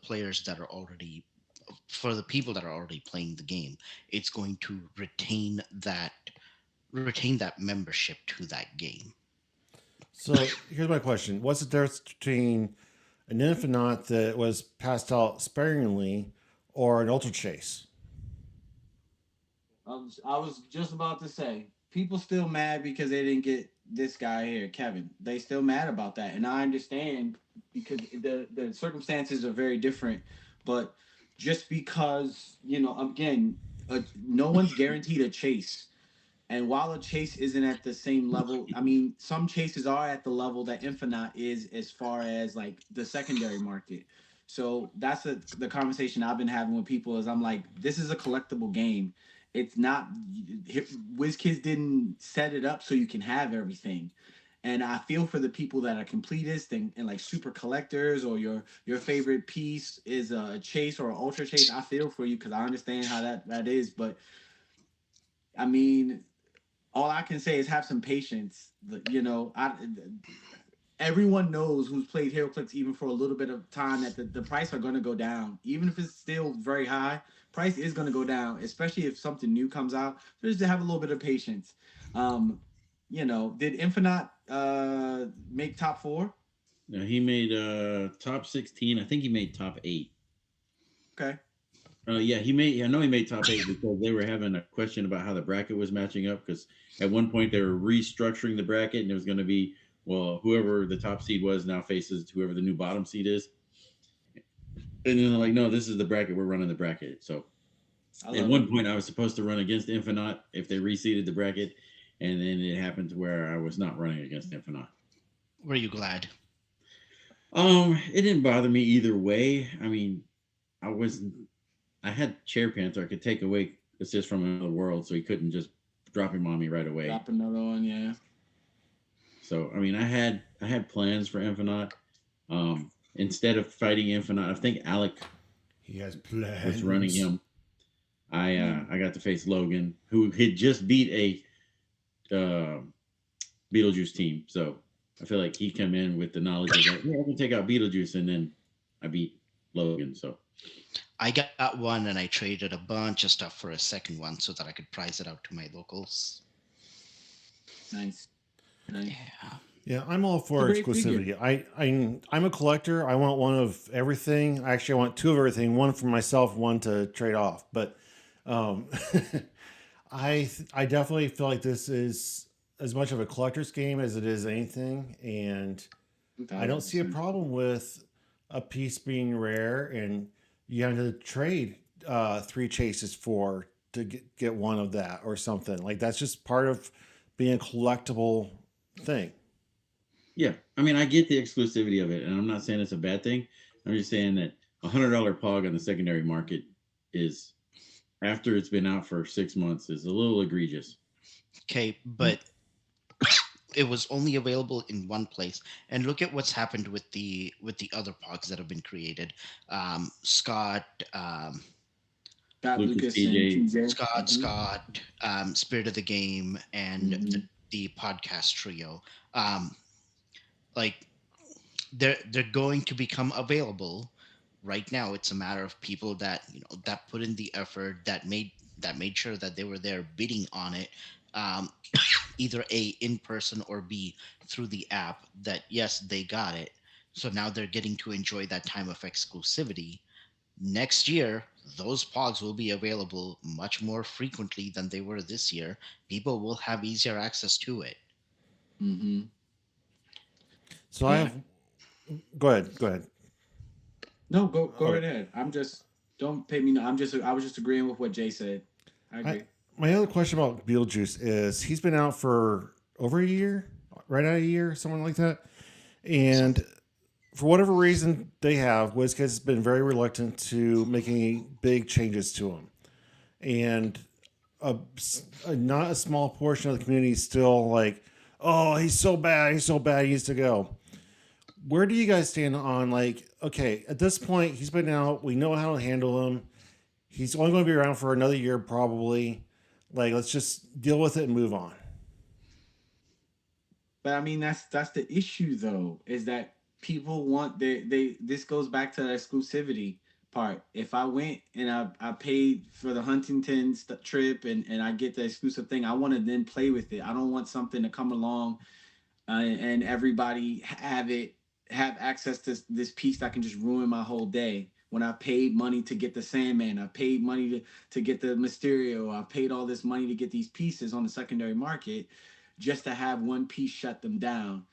people that are already playing the game, it's going to retain that membership to that game. So here's my question: what's the difference between an Infinite that was passed out sparingly or an Ultra Chase? I was just about to say, people still mad because they didn't get this guy here, Kevin. They still mad about that, and I understand because the circumstances are very different. But just because again, no one's guaranteed a chase. And while a chase isn't at the same level, I mean, some chases are at the level that Infinite is as far as like the secondary market. So that's the conversation I've been having with people is I'm like, this is a collectible game. It's not WizKids didn't set it up so you can have everything. And I feel for the people that are completists and like super collectors, or your favorite piece is a chase or an ultra chase. I feel for you because I understand how that is. But I mean, all I can say is have some patience. You know, everyone knows who's played HeroClix even for a little bit of time that the price are going to go down, even if it's still very high. Price is going to go down, especially if something new comes out. So just to have a little bit of patience. Um, you know, did Infinite make top four? Now, he made top 16. I think he made top 8. Okay, Yeah, he made. I know he made top 8 because they were having a question about how the bracket was matching up. Because at one point they were restructuring the bracket, and it was going to be, well, whoever the top seed was now faces whoever the new bottom seed is. And then they're like, no, this is the bracket. We're running the bracket. So I at love it. one point, I was supposed to run against Infinite if they reseeded the bracket, and then it happened to where I was not running against Infinite. Were you glad? It didn't bother me either way. I mean, I wasn't. I had Chair Panther. I could take away assist from another world, so he couldn't just drop him on me right away. Drop another one, yeah. So I mean, I had plans for Infinite. Instead of fighting Infinite, I think Alec He has plans. was running him. I got to face Logan, who had just beat a Beetlejuice team. So I feel like he come in with the knowledge of like, yeah, I can take out Beetlejuice, and then I beat Logan. So I got one and I traded a bunch of stuff for a second one so that I could price it out to my locals. Nice. Nice. Yeah. Yeah, I'm all for It's a great exclusivity. I'm a collector. I want one of everything. Actually, I want two of everything. One for myself, one to trade off. But um, I definitely feel like this is as much of a collector's game as it is anything, and I don't see a 1000%. problem with a piece being rare and you have to trade three chases for to get one of that or something. Like that's just part of being a collectible thing. yeah, I mean, I get the exclusivity of it, and I'm not saying it's a bad thing. I'm just saying that $100 Pog on the secondary market is, after it's been out for 6 months, is a little egregious. Okay, but it was only available in one place. And look at what's happened with the other pods that have been created. Scott, Got Lucas, Lucas and TJ. TJ. Scott, Spirit of the Game, and Mhm. the podcast trio. Um, like they're going to become available right now. It's a matter of people that that put in the effort, that made sure that they were there bidding on it, um, either A, in person, or B, through the app, that yes, they got it. So now they're getting to enjoy that time of exclusivity. Next year, those pods will be available much more frequently than they were this year. People will have easier access to it. Mhm. So I Yeah. have. Go ahead. Go ahead. No, go right Okay. ahead. I'm just don't pay me. No, I was just agreeing with what Jay said. I I, agree. my other question about Beetlejuice is he's been out for over a year, right out of a year, something like that. Some And for whatever reason they have, WizKids has been very reluctant to make any big changes to him. And a, not a small portion of the community is still like, oh, he's so bad, he needs to go. Where do you guys stand on like, okay, at this point, he's been out, we know how to handle him. He's only going to be around for another year, probably. Like, let's just deal with it and move on. But I mean, that's the issue though, is that people want they this goes back to the exclusivity part. If I went and I paid for the Huntington trip and I get the exclusive thing, I want to then play with it. I don't want something to come along and everybody have access to this piece that can just ruin my whole day. When I paid money to get the Sandman, I paid money to get the Mysterio, I paid all this money to get these pieces on the secondary market just to have one piece shut them down.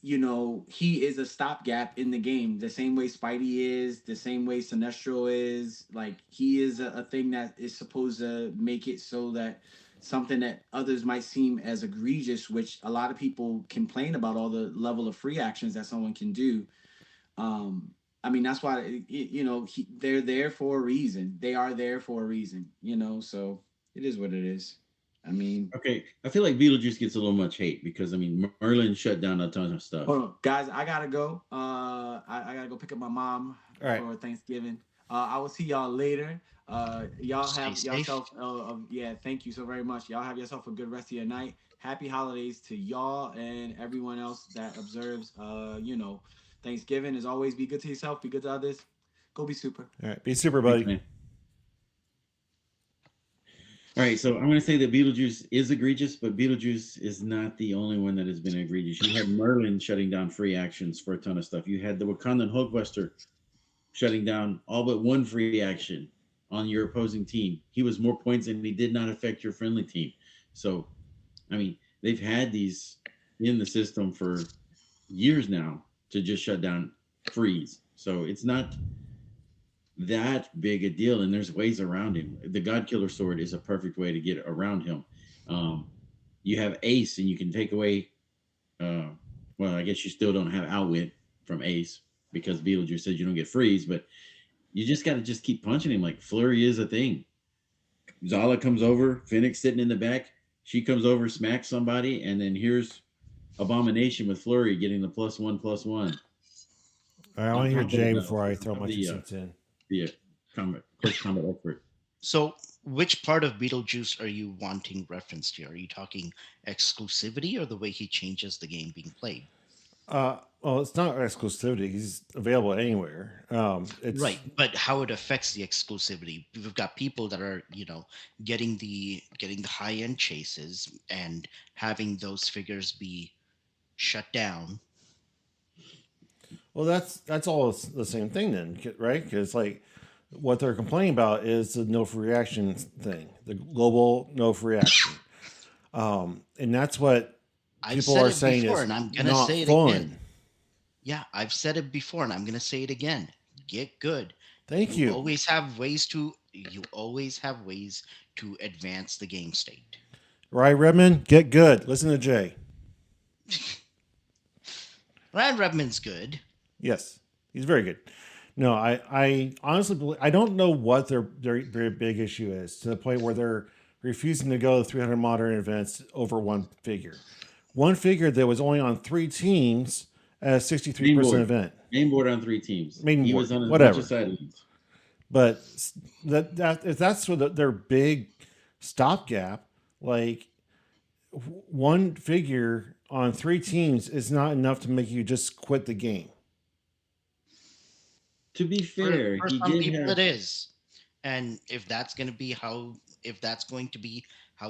You know, he is a stopgap in the game, the same way Spidey is, the same way Sinestro is. Like, he is a thing that is supposed to make it so that something that others might seem as egregious, which a lot of people complain about all the level of free actions that someone can do. I mean, that's why, they're there for a reason. They are there for a reason, so it is what it is. I mean, Okay, I feel like Beetlejuice gets a little much hate because I mean Merlin shut down a ton of stuff. hold on, guys. I gotta go. I gotta go pick up my mom All right. for Thanksgiving. I will see y'all later. Y'all Stay have safe. yourself. Yeah, thank you so very much. Y'all have yourself a good rest of your night. Happy holidays to y'all and everyone else that observes. Thanksgiving. As always, be good to yourself. Be good to others. Go be super. All right. Be super, Thanks, buddy. man. All right, so I'm going to say that Beetlejuice is egregious, but Beetlejuice is not the only one that has been egregious. You had Merlin shutting down free actions for a ton of stuff. You had the Wakandan Hulkbuster shutting down all but one free action on your opposing team. He was more points and he did not affect your friendly team. So, I mean, they've had these in the system for years now to just shut down freeze. So it's not that big a deal, and there's ways around him. The God Killer Sword is a perfect way to get around him. Um, you have Ace, and you can take away. Well, I guess you still don't have Outwit from Ace because Beetlejuice says you don't get freeze, but you just got to just keep punching him. Like Flurry is a thing. Zala comes over, Phoenix sitting in the back. She comes over, smacks somebody, and then here's Abomination with Flurry getting the +1/+1. All right, I want On to hear top Jay of before I throw my the 2 cents in. close combat expert. So, which part of Beetlejuice are you wanting referenced here? Are you talking exclusivity or the way he changes the game being played? Well, it's not exclusivity. He's available anywhere. It's Right, but how it affects the exclusivity. We've got people that are, getting the high end chases and having those figures be shut down. Well, that's all the same thing then, right? Because like what they're complaining about is the no free action thing, the global no free action, and that's what I've people said are it saying before is and I'm gonna not say it fun. again. Yeah, I've said it before and I'm gonna say it again. Get good. Thank you. You always have ways to advance the game state. Right, Redmond, get good. Listen to Jay. Ryan Redmond's good. Yes, he's very good. No, I honestly believe I don't know what their very big issue is to the point where they're refusing to go to 300 modern events over one figure. One figure that was only on 3 teams at a 63% event. Main board on 3 teams. Main He board, was on a whatever. bunch of sidelines. But that if that's what their big stopgap, like one figure on 3 teams is not enough to make you just quit the game. To be fair, For he some did people have. it is. And if that's going to be how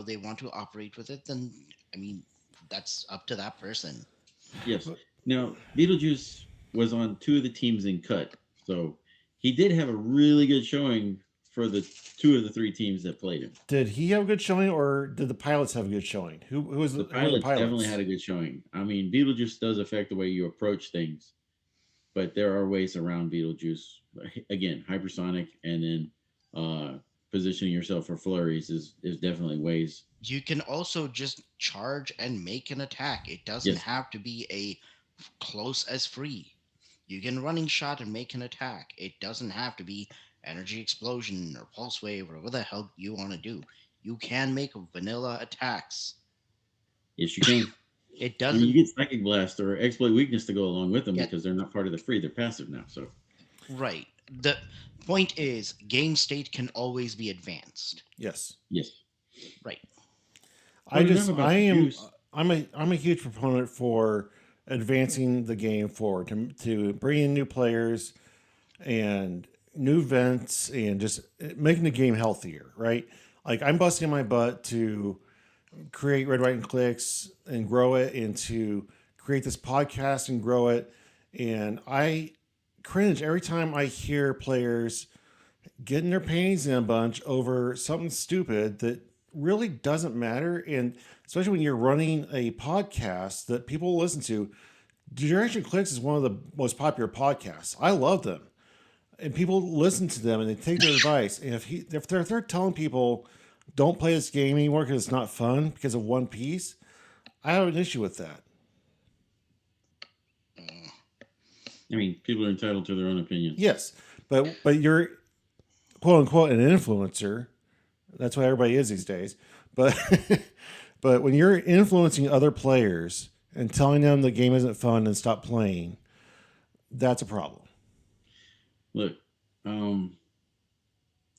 they want to operate with it, then I mean that's up to that person. Yes. Now, Beetlejuice was on 2 of the teams in cut. So he did have a really good showing for the 2 of the 3 teams that played him. Did he have a good showing, or did the pilots have a good showing? Who was The who were pilots definitely had a good showing. I mean, Beetlejuice does affect the way you approach things, but there are ways around Beetlejuice. Again, hypersonic and then positioning yourself for flurries is definitely ways. You can also just charge and make an attack. It doesn't Yes. have to be a close as free. You can running shot and make an attack. It doesn't have to be energy explosion or pulse wave or whatever the hell you want to do. You can make vanilla attacks. Yes, you can. It I mean, doesn't you get Psychic Blast or Exploit Weakness to go along with them Yeah. because they're not part of the free. They're passive now. So right. The point is game state can always be advanced. Yes. yes. Right. I Well, just enough about I the am juice. I'm a huge proponent for advancing the game forward to bring in new players and new events and just making the game healthier, right? Like I'm busting my butt to create Red, White, and Clicks and grow it and to create this podcast and grow it. And I cringe every time I hear players getting their panties in a bunch over something stupid that really doesn't matter. And especially when you're running a podcast that people listen to, Generation Clicks is one of the most popular podcasts. I love them. And people listen to them and they take their advice. And if they're telling people don't play this game anymore because it's not fun because of One Piece, I have an issue with that. I mean, people are entitled to their own opinion. Yes, but you're quote unquote an influencer. That's what everybody is these days. But but when you're influencing other players and telling them the game isn't fun and stop playing, that's a problem. Look,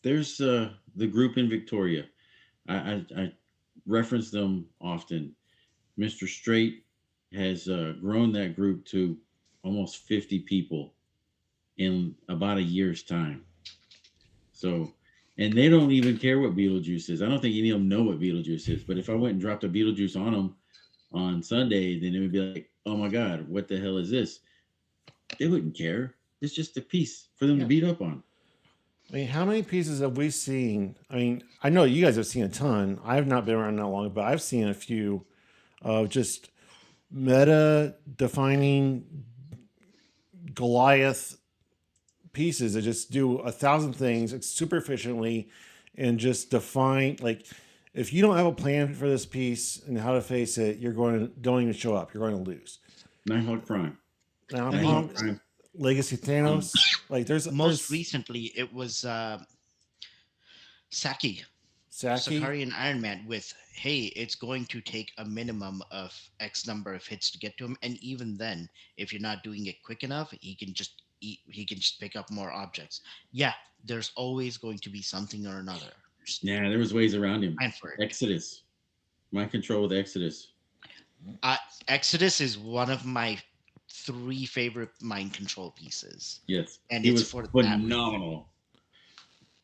There's the group in Victoria. I reference them often. Mr. Straight has grown that group to almost 50 people in about a year's time. So, and they don't even care what Beetlejuice is. I don't think any of them know what Beetlejuice is. But if I went and dropped a Beetlejuice on them on Sunday, then it would be like, oh my God, what the hell is this? They wouldn't care. It's just a piece for them to Yeah. beat up on. I mean, how many pieces have we seen? I mean, I know you guys have seen a ton. I've not been around that long, but I've seen a few of just meta defining Goliath pieces that just do 1,000 things super efficiently and just define, like, if you don't have a plan for this piece and how to face it, you're going to don't even show up. You're going to lose. Nighthawk Prime. Now, Nighthawk Prime. Legacy Thanos, like Most there's recently, it was Saki, Saki. Sakarian Iron Man with, hey, it's going to take a minimum of X number of hits to get to him, and even then, if you're not doing it quick enough, he can just pick up more objects. Yeah, there's always going to be something or another. Just Yeah, there was ways around him. plan for it. Exodus. Mind control with Exodus. Uh, Exodus is one of my three favorite mind control pieces, Yes. and He it's was for that phenomenal.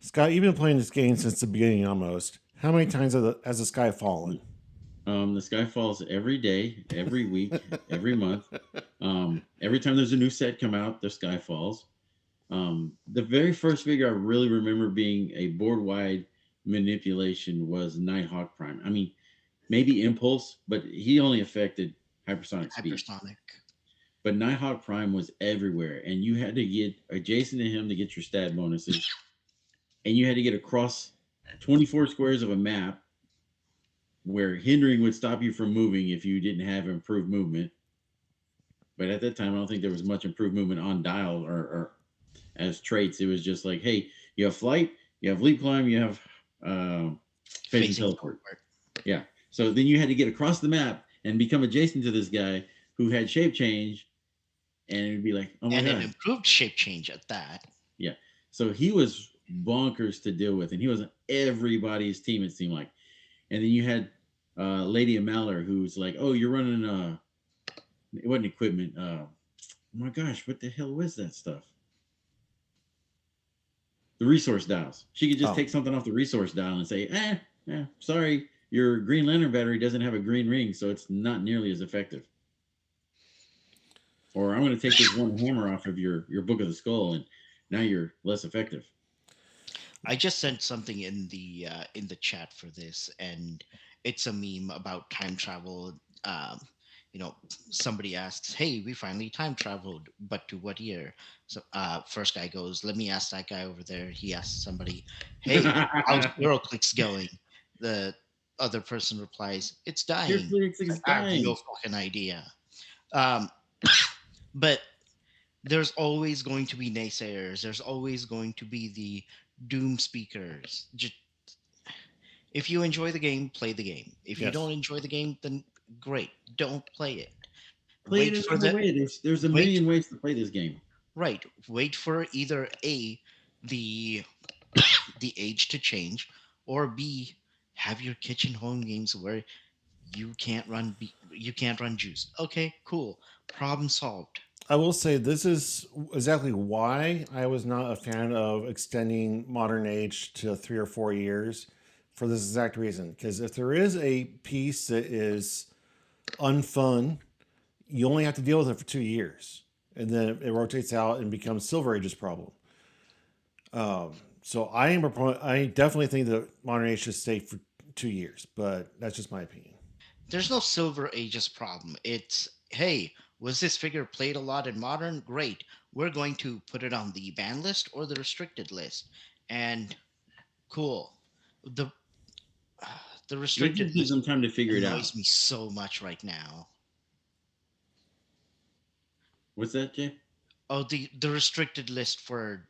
Scott, you've been playing this game since the beginning almost. How many times has the sky fallen? The sky falls every day, every week, every month. Every time there's a new set come out, the sky falls. The very first figure I really remember being a board wide manipulation was Nighthawk Prime. I mean, maybe Impulse, but he only affected hypersonic speed. hypersonic. But Nighthawk Prime was everywhere, and you had to get adjacent to him to get your stat bonuses, and you had to get across 24 squares of a map where hindering would stop you from moving if you didn't have improved movement. But at that time, I don't think there was much improved movement on dial or as traits. It was just like, hey, you have flight, you have leap climb, you have phasing teleport. Yeah. So then you had to get across the map and become adjacent to this guy who had shape change, and it'd be like, oh my And god, an improved shape change at that. yeah. So he was bonkers to deal with, and he was on everybody's team. It seemed like, and then you had Lady Amaler, who's like, oh, you're running it wasn't equipment. Oh my gosh, what the hell was that stuff? The resource dials. She could just take something off the resource dial and say, sorry, your Green Lantern battery doesn't have a green ring, so it's not nearly as effective. Or I'm going to take this one hammer off of your Book of the Skull, and now you're less effective. I just sent something in the chat for this, and it's a meme about time travel. Somebody asks, "Hey, we finally time traveled, but to what year?" So, first guy goes, "Let me ask that guy over there." He asks somebody, "Hey, how's Heroclix going?" The other person replies, "It's dying." It's I have dying. no fucking idea. Um, but there's always going to be naysayers. There's always going to be the doom speakers. Just, if you enjoy the game, play the game. If you Yes. don't enjoy the game, then great, don't play it. Play Wait it for another the way. There's a wait- million ways to play this game. right. Wait for either A, the the age to change, or B, have your kitchen home games where you can't run juice. Okay, cool. Problem solved. I will say this is exactly why I was not a fan of extending modern age to 3 or 4 years for this exact reason. Because if there is a piece that is unfun, you only have to deal with it for 2 years, and then it rotates out and becomes Silver Age's problem. So I definitely think that modern age should stay for 2 years, but that's just my opinion. There's no Silver Ages problem. It's, hey, was this figure played a lot in modern? Great. We're going to put it on the ban list or the restricted list. And cool. The the It restricted just gives list them time to figure it out. annoys me so much right now. What's that, Jay? Oh, the restricted list for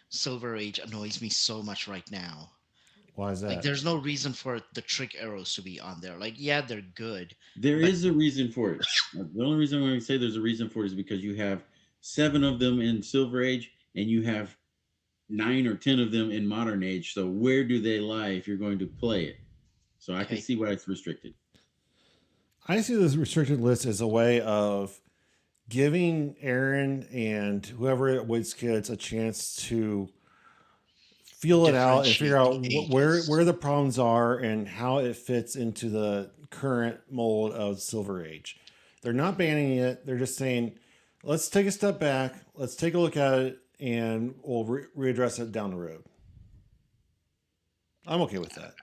Silver Age annoys me so much right now. Why is Like, that? there's no reason for the trick arrows to be on there. Like, yeah, they're good. There But- is a reason for it. The only reason why we say there's a reason for it is because you have 7 of them in Silver Age, and you have 9 or 10 of them in modern age. So where do they lie if you're going to play it? So I can Okay. see why it's restricted. I see this restricted list as a way of giving Aaron and whoever at Wizkids a chance to feel it out and figure Differentiate out the where ages. the problems are and how it fits into the current mold of Silver Age. They're not banning it. They're just saying, let's take a step back, let's take a look at it, and we'll readdress it down the road. I'm okay with that.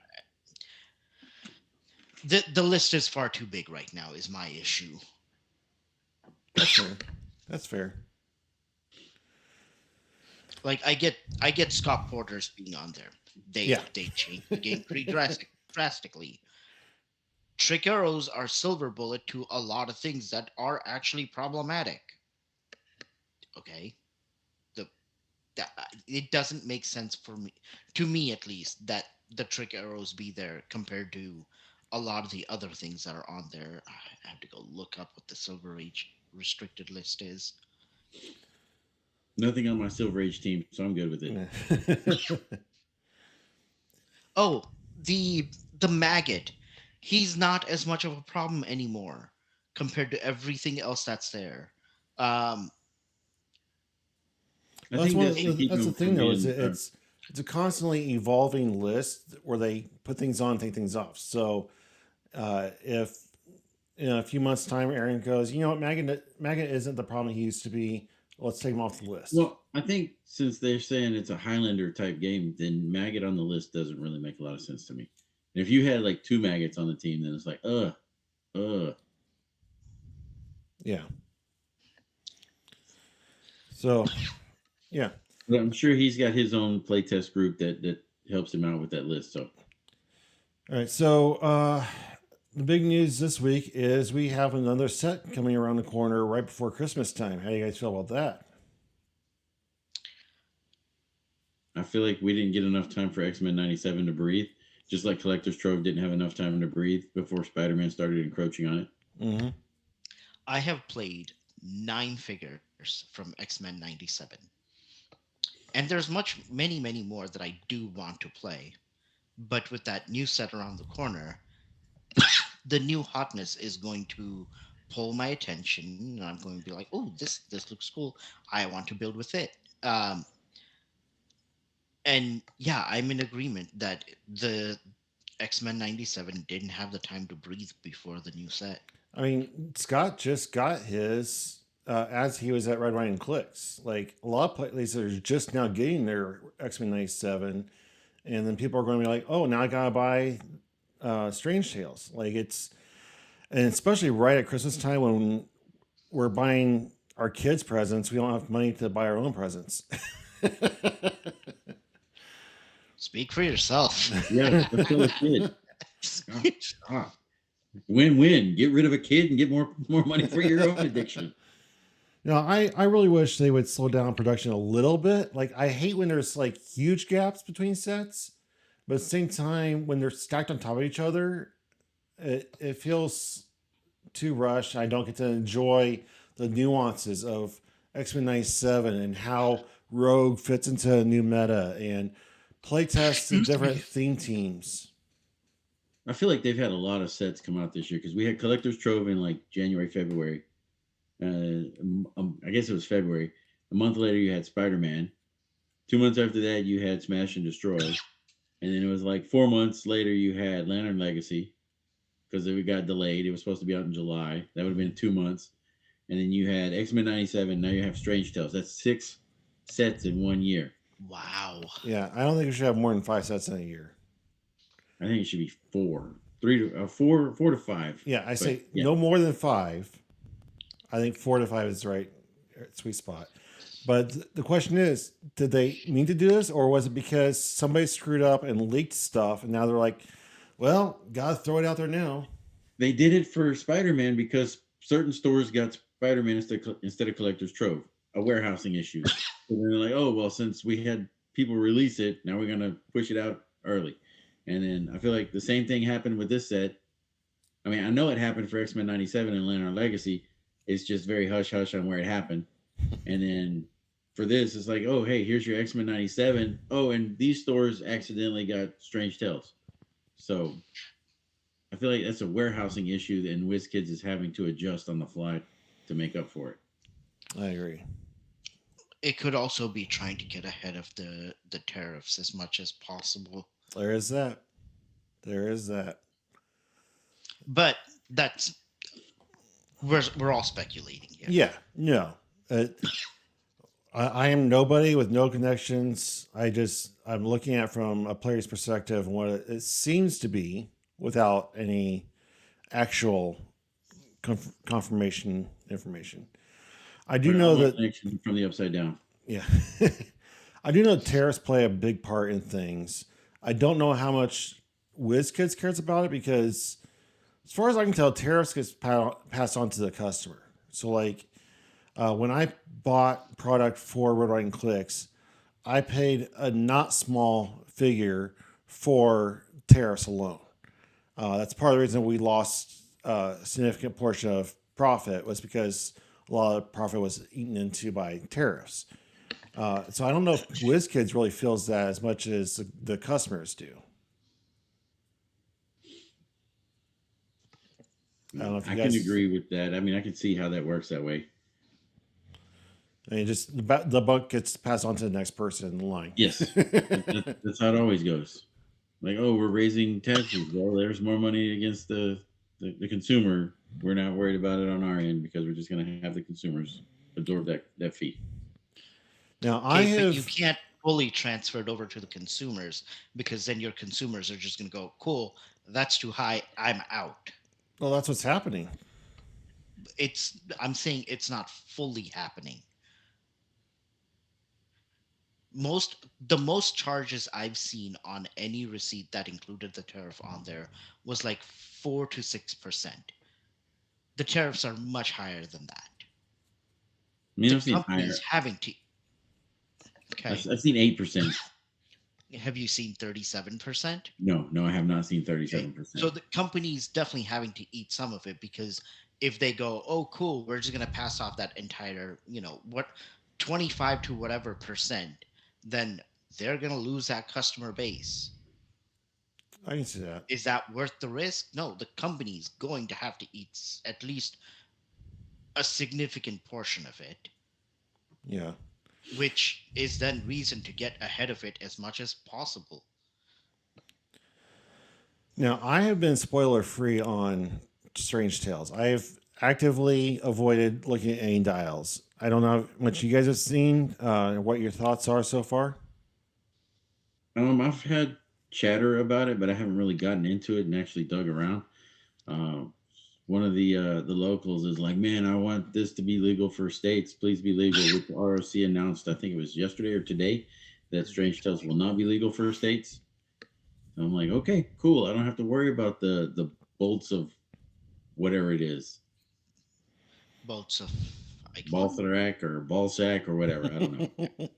The list is far too big right now. Is my issue. That's fair. That's fair. Like I get Scott Porter's being on there. Yeah. They changed the game pretty drastically. Trick arrows are silver bullet to a lot of things that are actually problematic. Okay, the that it doesn't make sense for me, to me at least, that the trick arrows be there compared to a lot of the other things that are on there. I have to go look up what the Silver Age restricted list is. Nothing on my Silver Age team, so I'm good with it. Oh, the maggot. He's not as much of a problem anymore compared to everything else that's there. Um, I That's think one. that should keep That's the them thing, from though. Is being. it's a constantly evolving list where they put things on, take things off. So if in a few months' time, Aaron goes, you know what, Maggot isn't the problem he used to be. Let's take him off the list. Well, I think since they're saying it's a Highlander type game, then maggot on the list doesn't really make a lot of sense to me. And if you had like 2 maggots on the team, then it's like, Yeah. So, yeah. But I'm sure he's got his own playtest group that helps him out with that list. So All right. So the big news this week is we have another set coming around the corner right before Christmas time. How do you guys feel about that? I feel like we didn't get enough time for X-Men 97 to breathe, just like Collector's Trove didn't have enough time to breathe before Spider-Man started encroaching on it. Mm-hmm. I have played 9 figures from X-Men 97. And there's many more that I do want to play. But with that new set around the corner, the new hotness is going to pull my attention, and I'm going to be like, oh, this looks cool. I want to build with it. And yeah, I'm in agreement that the X-Men 97 didn't have the time to breathe before the new set. I mean, Scott just got his as he was at Red Ryan Clix. Like a lot of places are just now getting their X-Men 97, and then people are going to be like, oh, now I gotta buy Strange Tales. Like it's, and especially right at Christmas time when we're buying our kids presents, we don't have money to buy our own presents. Speak for yourself. Yeah, let's kill a kid. Stop. Win-win. Get rid of a kid and get more money for your own addiction. No, I really wish they would slow down production a little bit. Like I hate when there's like huge gaps between sets, but at the same time, when they're stacked on top of each other, it feels too rushed. I don't get to enjoy the nuances of X-Men 97 and how Rogue fits into a new meta and playtest the different theme teams. I feel like they've had a lot of sets come out this year because we had Collector's Trove in like January, February. I guess it was February. A month later, you had Spider-Man. 2 months after that, you had Smash and Destroy. And then it was like 4 months later, you had Lantern Legacy because it got delayed. It was supposed to be out in July. That would have been 2 months. And then you had X-Men 97. Now you have Strange Tales. That's 6 sets in 1 year. Wow. Yeah, I don't think we should have more than 5 sets in a year. I think it should be 4. 4 to 5. Yeah, I say yeah. no more than 5. I think 4 to 5 is the right sweet spot. But the question is, did they mean to do this, or was it because somebody screwed up and leaked stuff, and now they're like, well, gotta throw it out there now? They did it for Spider-Man because certain stores got Spider-Man instead of Collector's Trove, a warehousing issue. So they're like, oh, well, since we had people release it, now we're going to push it out early. And then I feel like the same thing happened with this set. I mean, I know it happened for X-Men 97 and Lantern Legacy. It's just very hush-hush on where it happened. And then for this, it's like, oh, hey, here's your X-Men 97. Oh, and these stores accidentally got Strange Tales. So I feel like that's a warehousing issue, and WizKids is having to adjust on the fly to make up for it. I agree. It could also be trying to get ahead of the tariffs as much as possible. There is that. There is that. But that's we're all speculating here. Yeah. No. I am nobody with no connections. I'm looking at it from a player's perspective and what it seems to be without any actual confirmation information. I do But know almost that connection from the upside down. yeah, I do know tariffs play a big part in things. I don't know how much WizKids cares about it because, as far as I can tell, tariffs gets passed on to the customer. So like when I bought product for Red White and Clix, I paid a not small figure for tariffs alone. That's part of the reason we lost a significant portion of profit was because a lot of profit was eaten into by tariffs. So I don't know if WizKids really feels that as much as the customers do. I don't know if you I guys can agree with that. I mean, I can see how that works that way. I mean, just the buck gets passed on to the next person in the line. Yes, that's how it always goes. Like, oh, we're raising taxes. Well, there's more money against the consumer. We're not worried about it on our end because we're just going to have the consumers absorb that fee. Now I Okay, but have you can't fully transfer it over to the consumers because then your consumers are just going to go, cool, that's too high, I'm out. well, that's what's happening. I'm saying it's not fully happening. The most charges I've seen on any receipt that included the tariff on there was like 4 to 6%. The tariffs are much higher than that. I mean, The I've seen company's higher. having to. Okay, I've seen 8%. have you seen 37%? No, no, I have not seen Okay. 37%. So the company's definitely having to eat some of it because if they go, oh, cool, we're just going to pass off that entire, 25 to whatever percent, then they're going to lose that customer base. I can see that. Is that worth the risk? No, the company's going to have to eat at least a significant portion of it, Yeah. which is then reason to get ahead of it as much as possible. Now I have been spoiler free on Strange Tales. I have actively avoided looking at any dials. I don't know how much you guys have seen. What your thoughts are so far? I've had chatter about it, but I haven't really gotten into it and actually dug around. Um, One of the locals is like, man, I want this to be legal for states. Please be legal. Which ROC announced, I think it was yesterday or today, that Strange Tales will not be legal for states. So I'm like, okay, cool. I don't have to worry about the bolts of whatever it is, Bolts of icon, Balthrak or Balsack or whatever. I don't know.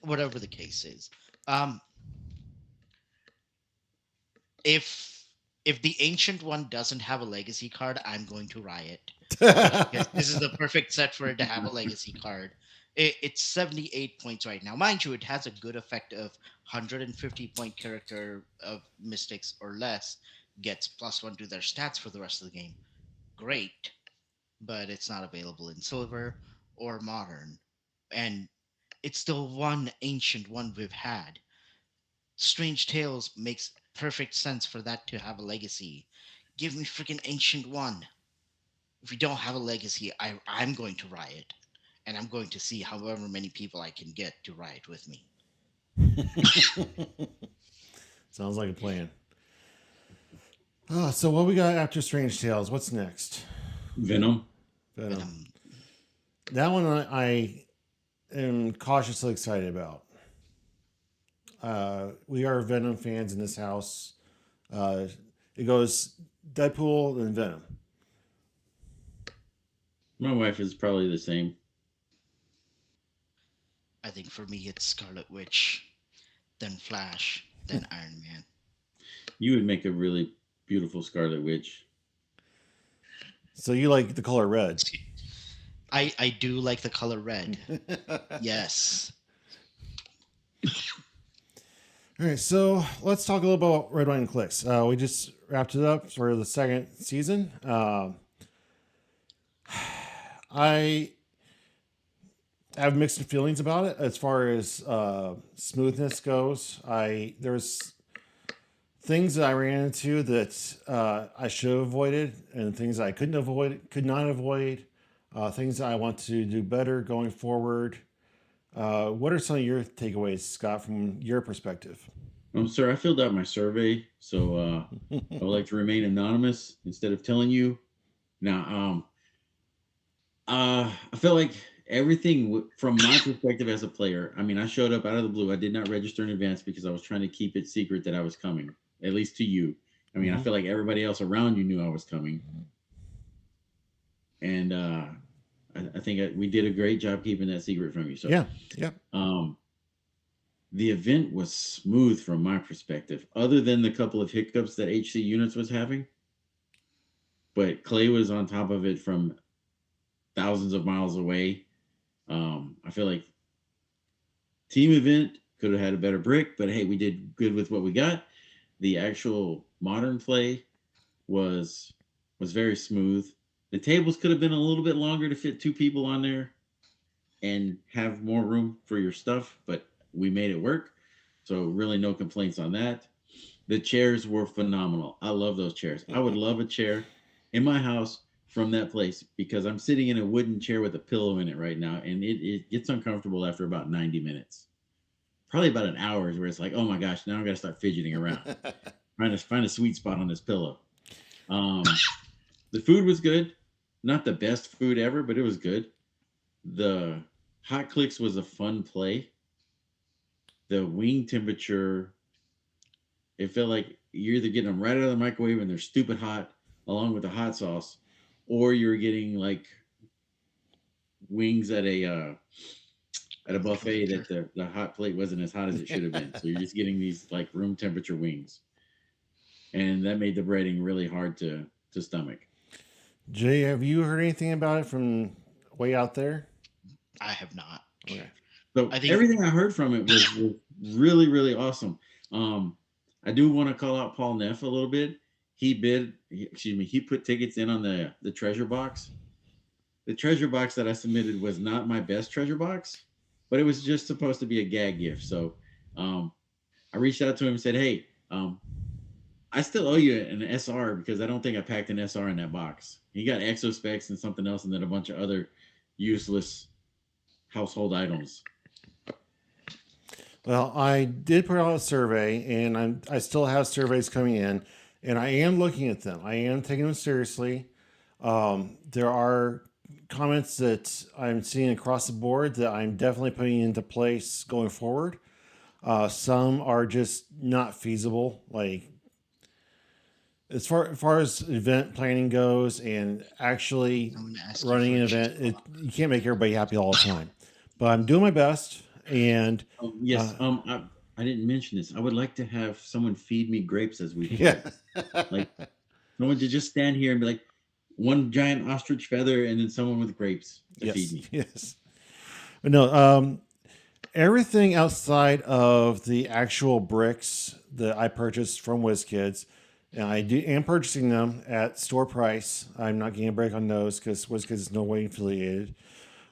whatever the case is. Um, if the ancient one doesn't have a legacy card, I'm going to riot. Because this is the perfect set for it to have a legacy card. It's 78 points right now. Mind you, it has a good effect of 150-point character of Mystics or less gets +1 to their stats for the rest of the game. Great. But it's not available in Silver or Modern. And it's still one ancient one we've had. Strange Tales makes perfect sense for that to have a legacy. Give me freaking ancient one. If you don't have a legacy, I'm going to riot, and I'm going to see however many people I can get to riot with me. Sounds like a plan. So what we got after Strange Tales? What's next? Venom. Venom. Um, That one I am cautiously excited about. We are Venom fans in this house. It goes Deadpool and Venom. My wife is probably the same. I think for me it's Scarlet Witch, then Flash, then Iron Man. You would make a really beautiful Scarlet Witch. So you like the color red? I do like the color red. Yes. All right, so let's talk a little about Red, White, and Clix. We just wrapped it up for the second season. I have mixed feelings about it as far as smoothness goes. There's things that I ran into that I should have avoided, and things I could not avoid. Things that I want to do better going forward. What are some of your takeaways, Scott, from your perspective? Sir, I filled out my survey, so I would like to remain anonymous instead of telling you. Now, I feel like everything from my perspective as a player. I mean, I showed up out of the blue. I did not register in advance because I was trying to keep it secret that I was coming, at least to you. I mean, I feel like everybody else around you knew I was coming, and I think we did a great job keeping that secret from you. So Yeah. The event was smooth from my perspective, other than the couple of hiccups that HC Units was having. But Clay was on top of it from thousands of miles away. I feel like team event could have had a better brick, but hey, we did good with what we got. The actual modern play was very smooth. The tables could have been a little bit longer to fit 2 people on there and have more room for your stuff, but we made it work. So really no complaints on that. The chairs were phenomenal. I love those chairs. I would love a chair in my house from that place because I'm sitting in a wooden chair with a pillow in it right now, and it gets uncomfortable after about 90 minutes. Probably about an hour is where it's like, oh my gosh, now I'm gonna start fidgeting around, trying to find a sweet spot on this pillow. The food was good, not the best food ever, but it was good. The hot clicks was a fun play. The wing temperature, it felt like you're either getting them right out of the microwave and they're stupid hot, along with the hot sauce, or you're getting like wings at a buffet that the hot plate wasn't as hot as it should have been. So you're just getting these like room temperature wings, and that made the breading really hard to stomach. Jay, have you heard anything about it from way out there? I have not. Okay. So everything I heard from it was really, really awesome. I do want to call out Paul Neff a little bit. He put tickets in on the treasure box. The treasure box that I submitted was not my best treasure box, but it was just supposed to be a gag gift. So I reached out to him and said, hey, I still owe you an SR because I don't think I packed an SR in that box. He got exospecs and something else and then a bunch of other useless household items. Well, I did put out a survey, and I still have surveys coming in, and I am looking at them. I am taking them seriously. There are comments that I'm seeing across the board that I'm definitely putting into place going forward. Some are just not feasible. Like as far as event planning goes, and actually running an event, you can't make everybody happy all the time. But I'm doing my best. And yes, I didn't mention this. I would like to have someone feed me grapes as we play. Yeah. Like someone to just stand here and be like, one giant ostrich feather and then someone with grapes to feed me. Yes. But no, everything outside of the actual bricks that I purchased from Wizkids, and I am purchasing them at store price. I'm not getting a break on those because Wizkids is no way affiliated.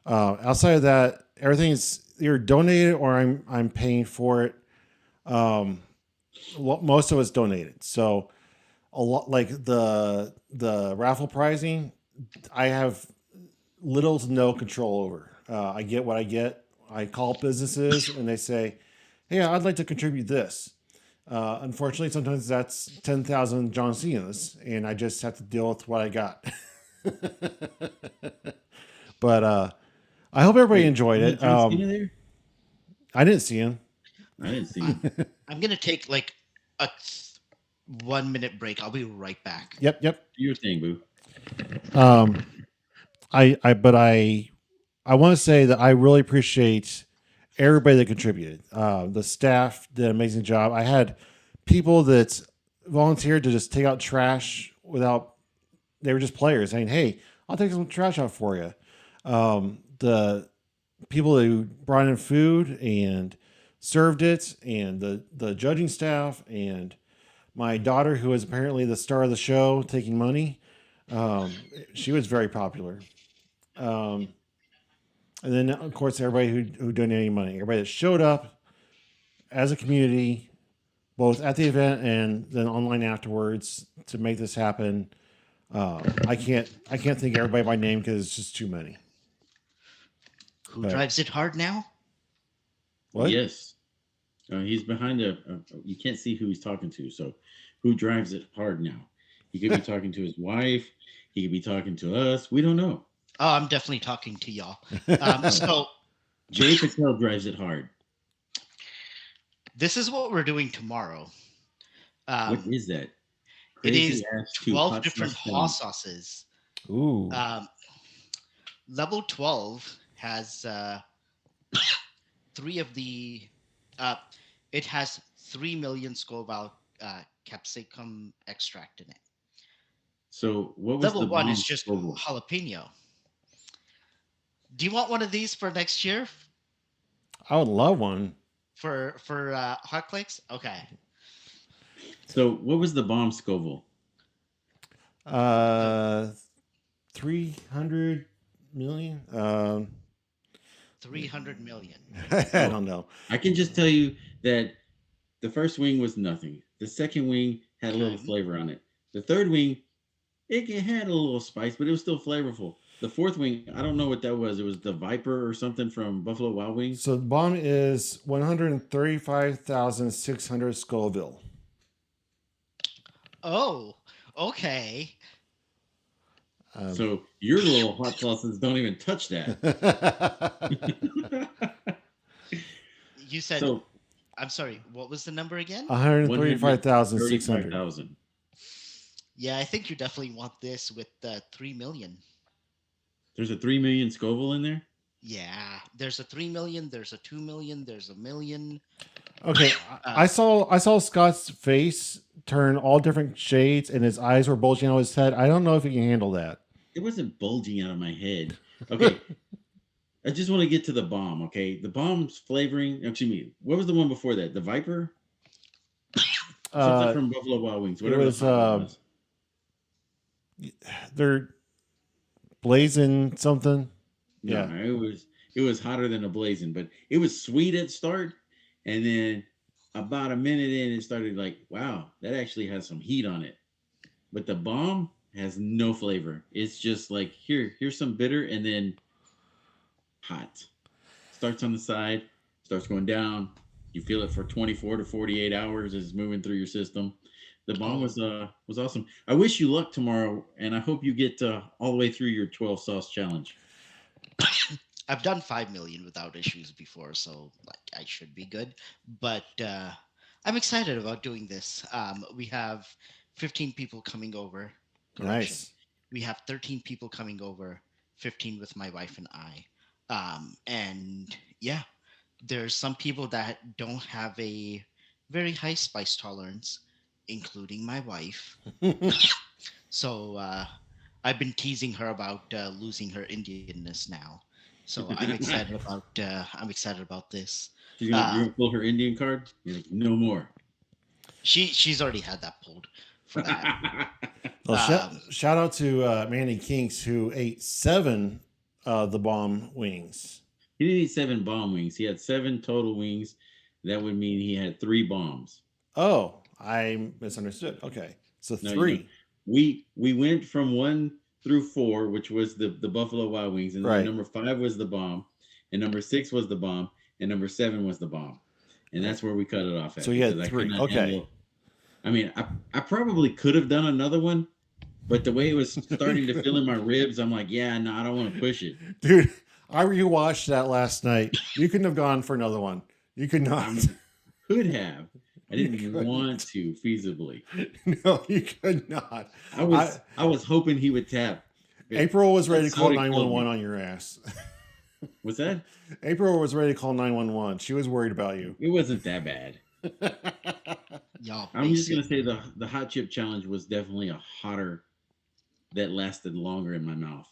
Outside of that, everything is either donated or I'm paying for it. Most of it's donated. So a lot like the raffle pricing, I have little to no control over. I get what I get. I call businesses and they say, "Hey, I'd like to contribute this." Unfortunately, sometimes that's 10,000 John Cena's, and I just have to deal with what I got. But I hope everybody enjoyed it. John Cena there? I didn't see him. I didn't see him. I'm gonna take like a 1 minute break. I'll be right back. Yep. Your thing, boo. I want to say that I really appreciate everybody that contributed. The staff did an amazing job. I had people that volunteered to just take out trash they were just players saying, "Hey, I'll take some trash out for you." The people who brought in food and served it, and the judging staff, and my daughter, who was apparently the star of the show, taking money. Um, she was very popular. Um, and then, of course, everybody who donated money, everybody that showed up as a community, both at the event and then online afterwards to make this happen. I can't think of everybody by name because it's just too many. Who But drives it hard now? what? Yes. He's behind you can't see who he's talking to. So who drives it hard now? He could be talking to his wife. He could be talking to us. We don't know. Oh, I'm definitely talking to y'all. So Jay Patel drives it hard. this is what we're doing tomorrow. What is that? It is Crazy ass 2 12 hot different sauce hot things. sauces. Ooh. Level 12 has three of the. It has 3 million Scoville capsicum extract in it. So what was Level the 1 bomb is just Scoville? jalapeno. Do you want one of these for next year? I would love one. For Heroclix? Okay. So what was the bomb Scoville? 300 million. 300 million. I don't know. I can just tell you that the first wing was nothing. The second wing had a little Okay. flavor on it. The third wing, it had a little spice, but it was still flavorful. The fourth wing, I don't know what that was. It was the Viper or something from Buffalo Wild Wings. So the bomb is 135,600 Scoville. Oh, okay. So your little hot sauces don't even touch that. You said, So I'm sorry, what was the number again? 135,600. 135,000. Yeah, I think you definitely want this with 3 million. There's a 3 million Scoville in there. Yeah, there's a 3 million, there's a 2 million, there's a million. Okay, I saw Scott's face turn all different shades, and his eyes were bulging out of his head. I don't know if he can handle that. It wasn't bulging out of my head. Okay. I just want to get to the bomb. Okay. The bomb's flavoring. Excuse me. What was the one before that? The Viper? Something from Buffalo Wild Wings. Whatever was, the fuck it was. They're blazing something. No, Yeah. it was hotter than a blazing, but it was sweet at start, and then about a minute in, it started like, wow, that actually has some heat on it. But the bomb has no flavor. It's just like here's some bitter, and then hot. Starts on the side, starts going down. You feel it for 24 to 48 hours as it's moving through your system. The bomb was awesome. I wish you luck tomorrow, and I hope you get all the way through your 12 sauce challenge. I've done 5 million without issues before, so like I should be good. But I'm excited about doing this. We have 15 people coming over. Correction. Nice. We have 13 people coming over, 15 with my wife and I. And yeah, there's some people that don't have a very high spice tolerance, including my wife. So I've been teasing her about losing her Indianness now. So I'm excited about this. You're gonna pull her Indian card? You're like, no more. She's already had that pulled for that. Well, shout out to Manny Kinks, who ate 7 the bomb wings. He didn't eat 7 bomb wings. He had 7 total wings. That would mean he had 3 bombs. Oh, I misunderstood. Okay, so No, 3. We went from 1 through 4, which was the Buffalo Wild Wings, and then Right. number 5 was the bomb, and number 6 was the bomb, and number 7 was the bomb, and that's where we cut it off at. So you had because I 3. could not Okay. handle- I mean, I probably could have done another one, but the way it was starting to fill in my ribs, I'm like, yeah, no, I don't want to push it. Dude, I rewatched that last night. You couldn't have gone for another one. You could not. Could have. I You didn't couldn't. want to feasibly. No, you could not. I was hoping he would tap. April was ready to That call soda killed 911 me. on your ass. What's that? April was ready to call 911. She was worried about you. It wasn't that bad. Y'all, I'm just gonna basic. say the hot chip challenge was definitely a hotter that lasted longer in my mouth.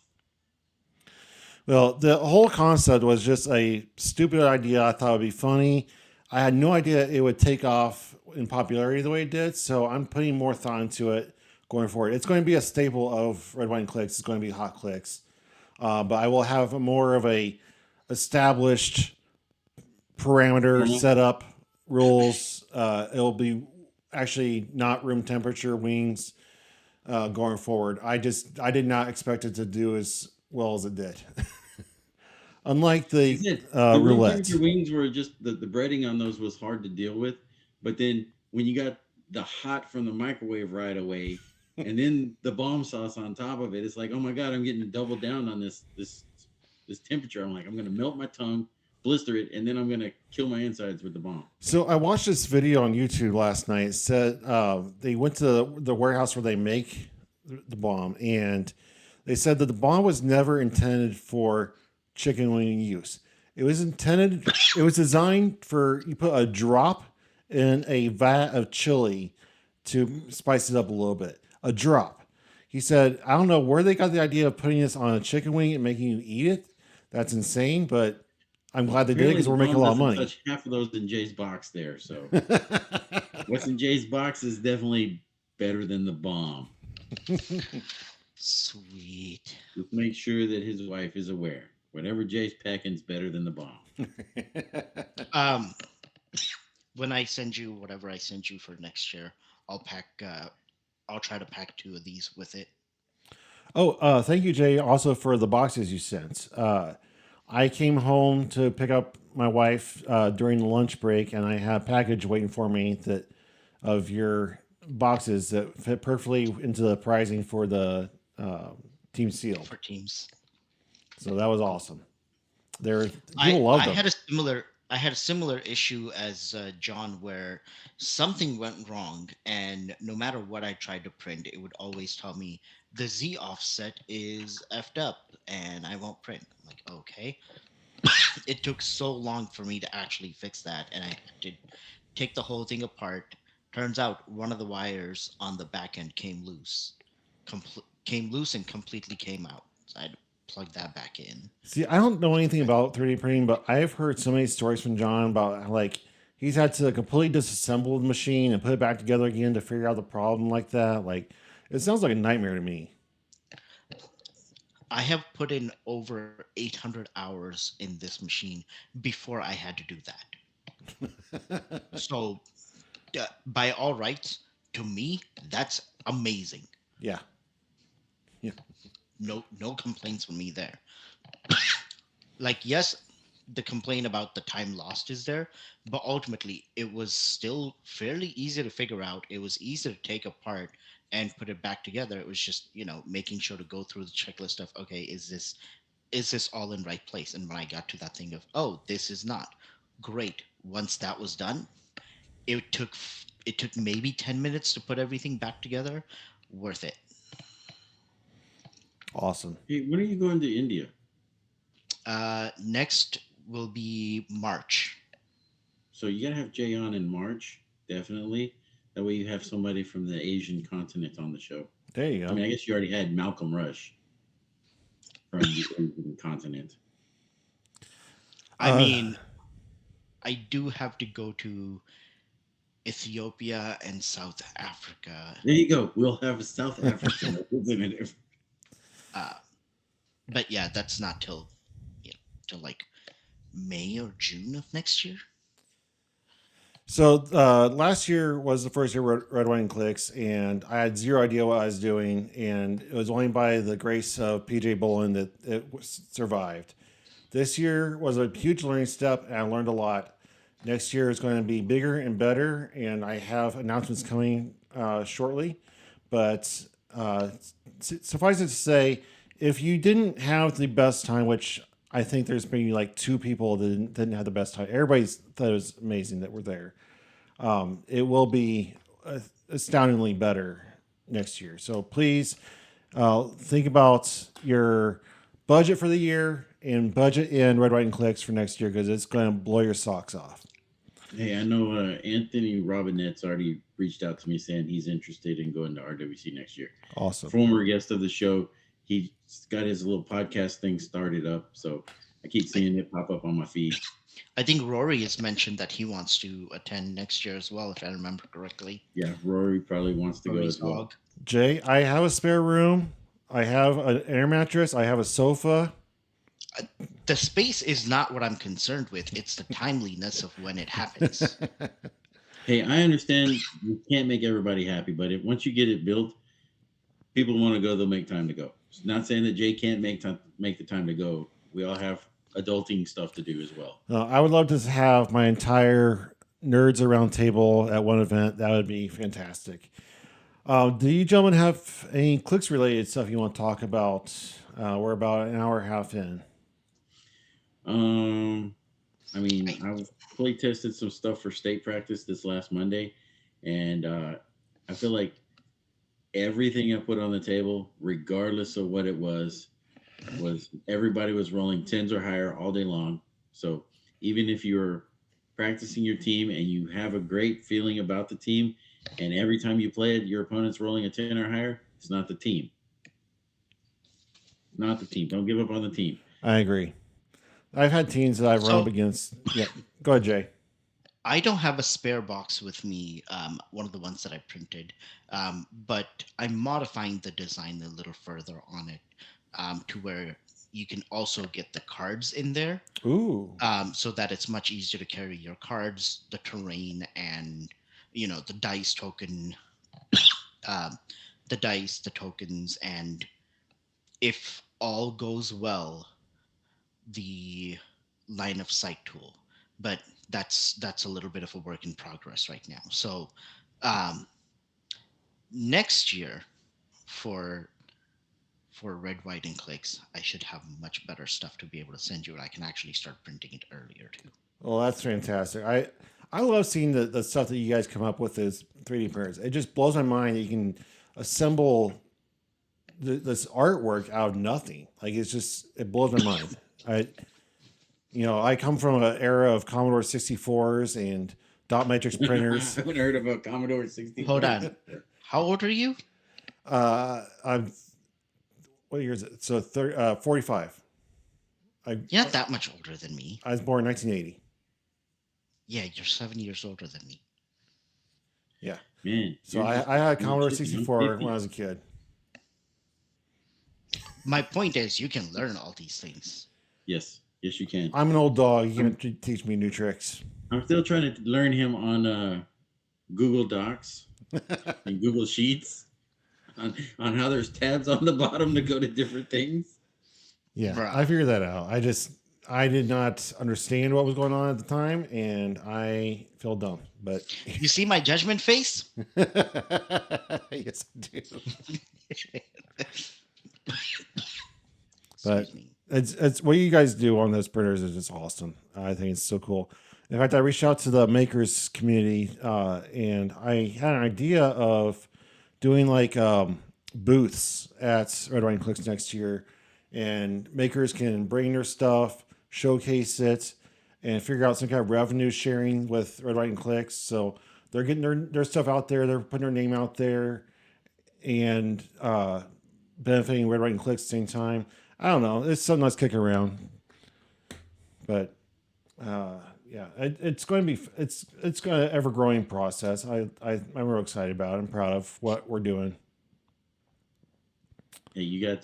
Well, the whole concept was just a stupid idea. I thought it would be funny. I had no idea it would take off in popularity the way it did, so I'm putting more thought into it going forward. It's going to be a staple of Red Wine Clicks. It's going to be Hot Clicks, but I will have more of a established parameter Mhm. setup rules. It'll be actually not room temperature wings going forward. I did not expect it to do as well as it did. Unlike He the said the room roulette. temperature wings were just the breading on those was hard to deal with, but then when you got the hot from the microwave right away, and then the bomb sauce on top of it, it's like, oh my god, I'm getting double down on this temperature. I'm like, I'm gonna melt my tongue, blister it, and then I'm gonna kill my insides with the bomb. So I watched this video on YouTube last night. It said they went to the warehouse where they make the bomb, and they said that the bomb was never intended for chicken wing use. It was intended. It was designed for you put a drop in a vat of chili to spice it up a little bit. A drop. He said, I don't know where they got the idea of putting this on a chicken wing and making you eat it. That's insane, but I'm glad they did it Apparently, because the we're making a bomb lot of doesn't money. touch half of those in Jay's box there. So what's in Jay's box is definitely better than the bomb. Sweet. Just make sure that his wife is aware. Whatever Jay's packing's better than the bomb. Um, when I send you whatever I send you for next year, I'll pack. I'll try to pack 2 of these with it. Oh, thank you, Jay, also for the boxes you sent. I came home to pick up my wife during the lunch break, and I had a package waiting for me that of your boxes that fit perfectly into the pricing for the Team Seal. For teams. So that was awesome. People I love I them. had a similar issue as John, where something went wrong, and no matter what I tried to print, it would always tell me the Z offset is effed up, and I won't print. I'm like, okay. It took so long for me to actually fix that, and I had to take the whole thing apart. Turns out one of the wires on the back end came loose and completely came out. So I had to plug that back in. See, I don't know anything about 3D printing, but I've heard so many stories from John about how, like, he's had to completely disassemble the machine and put it back together again to figure out the problem like that. Like, it sounds like a nightmare to me. I have put in over 800 hours in this machine before I had to do that. So, by all rights, to me, that's amazing. Yeah. Yeah. No complaints from me there. Like, yes, the complaint about the time lost is there, but ultimately it was still fairly easy to figure out. It was easy to take apart and put it back together. It was just, making sure to go through the checklist of, okay, is this all in right place? And when I got to that thing of, oh, this is not great. Once that was done, it took it took maybe 10 minutes to put everything back together. Worth it. Awesome. Hey, when are you going to India? Next will be March. So you gotta have Jay on in March, definitely. That way you have somebody from the Asian continent on the show. There you I go. mean, I guess you already had Malcolm Rush from the Asian continent. I Uh, mean, I do have to go to Ethiopia and South Africa. There you go. We'll have a South African representative. Uh, but yeah, that's not till like May or June of next year. So last year was the first year Red Wine Clicks, and I had zero idea what I was doing, and it was only by the grace of PJ Bolin that survived. This year was a huge learning step, and I learned a lot. Next year is going to be bigger and better, and I have announcements coming shortly. But suffice it to say, if you didn't have the best time, which I think there's maybe like 2 people that didn't have the best time, everybody thought it was amazing that we're there. It will be astoundingly better next year. So please think about your budget for the year and budget in Red, White, and Clicks for next year because it's going to blow your socks off. Hey, I know Anthony Robinette's already reached out to me saying he's interested in going to RWC next year. Awesome. Former guest of the show. he's got his little podcast thing started up, so I keep seeing it pop up on my feed. I think Rory has mentioned that he wants to attend next year as well, if I remember correctly. Yeah, Rory probably wants to go Rory's as well. dog. Jay, I have a spare room. I have an air mattress. I have a sofa. The space is not what I'm concerned with. It's the timeliness of when it happens. Hey, I understand you can't make everybody happy, but once you get it built, people want to go, they'll make time to go. It's not saying that Jay can't make the time to go. We all have adulting stuff to do as well. I would love to have my entire Nerds Around table at one event. That would be fantastic. Do you gentlemen have any Clix related stuff you want to talk about? We're about an hour and a half in. I mean, I've play tested some stuff for state practice this last Monday, and I feel like everything I put on the table, regardless of what it was everybody was rolling 10s or higher all day long. So even if you're practicing your team and you have a great feeling about the team, and every time you play it, your opponent's rolling a 10 or higher, it's not the team. Not the team. Don't give up on the team. I agree. I've had teams that I've run up against. Yeah, go ahead, Jay. I don't have a spare box with me, one of the ones that I printed, but I'm modifying the design a little further on it to where you can also get the cards in there. Ooh. So that it's much easier to carry your cards, the terrain, and the dice token, the dice, the tokens, and if all goes well, the line of sight tool. But that's a little bit of a work in progress right now. So next year for Red, White, and Clix, I should have much better stuff to be able to send you, and I can actually start printing it earlier too. Well, that's fantastic. I love seeing the stuff that you guys come up with as 3D printers. It just blows my mind that you can assemble this artwork out of nothing. Like it blows my mind. I come from an era of Commodore 64s and dot matrix printers. I haven't heard of a Commodore 64. Hold on. How old are you? What year is it? So 45. You're not that much older than me. I was born in 1980. Yeah, you're 7 years older than me. Yeah. Man. So I had a Commodore 64 when I was a kid. My point is, you can learn all these things. Yes, you can. I'm an old dog. You can teach me new tricks. I'm still trying to learn him on Google Docs and Google Sheets on how there's tabs on the bottom to go to different things. Yeah, Bruh. I figured that out. I did not understand what was going on at the time, and I feel dumb. But You see my judgment face? yes, I do. But Excuse me. it's what you guys do on those printers is just awesome. I think it's so cool. In fact, I reached out to the makers community, and I had an idea of doing like booths at Red, White, and Clix next year, and makers can bring their stuff, showcase it, and figure out some kind of revenue sharing with Red, White, and Clix. So they're getting their stuff out there. They're putting their name out there, and benefiting Red, White, and Clix at the same time. I don't know. It's something that's kicking around, but yeah, it's going to be it's going to ever growing process. I'm real excited about it. I'm proud of what we're doing. Hey, you got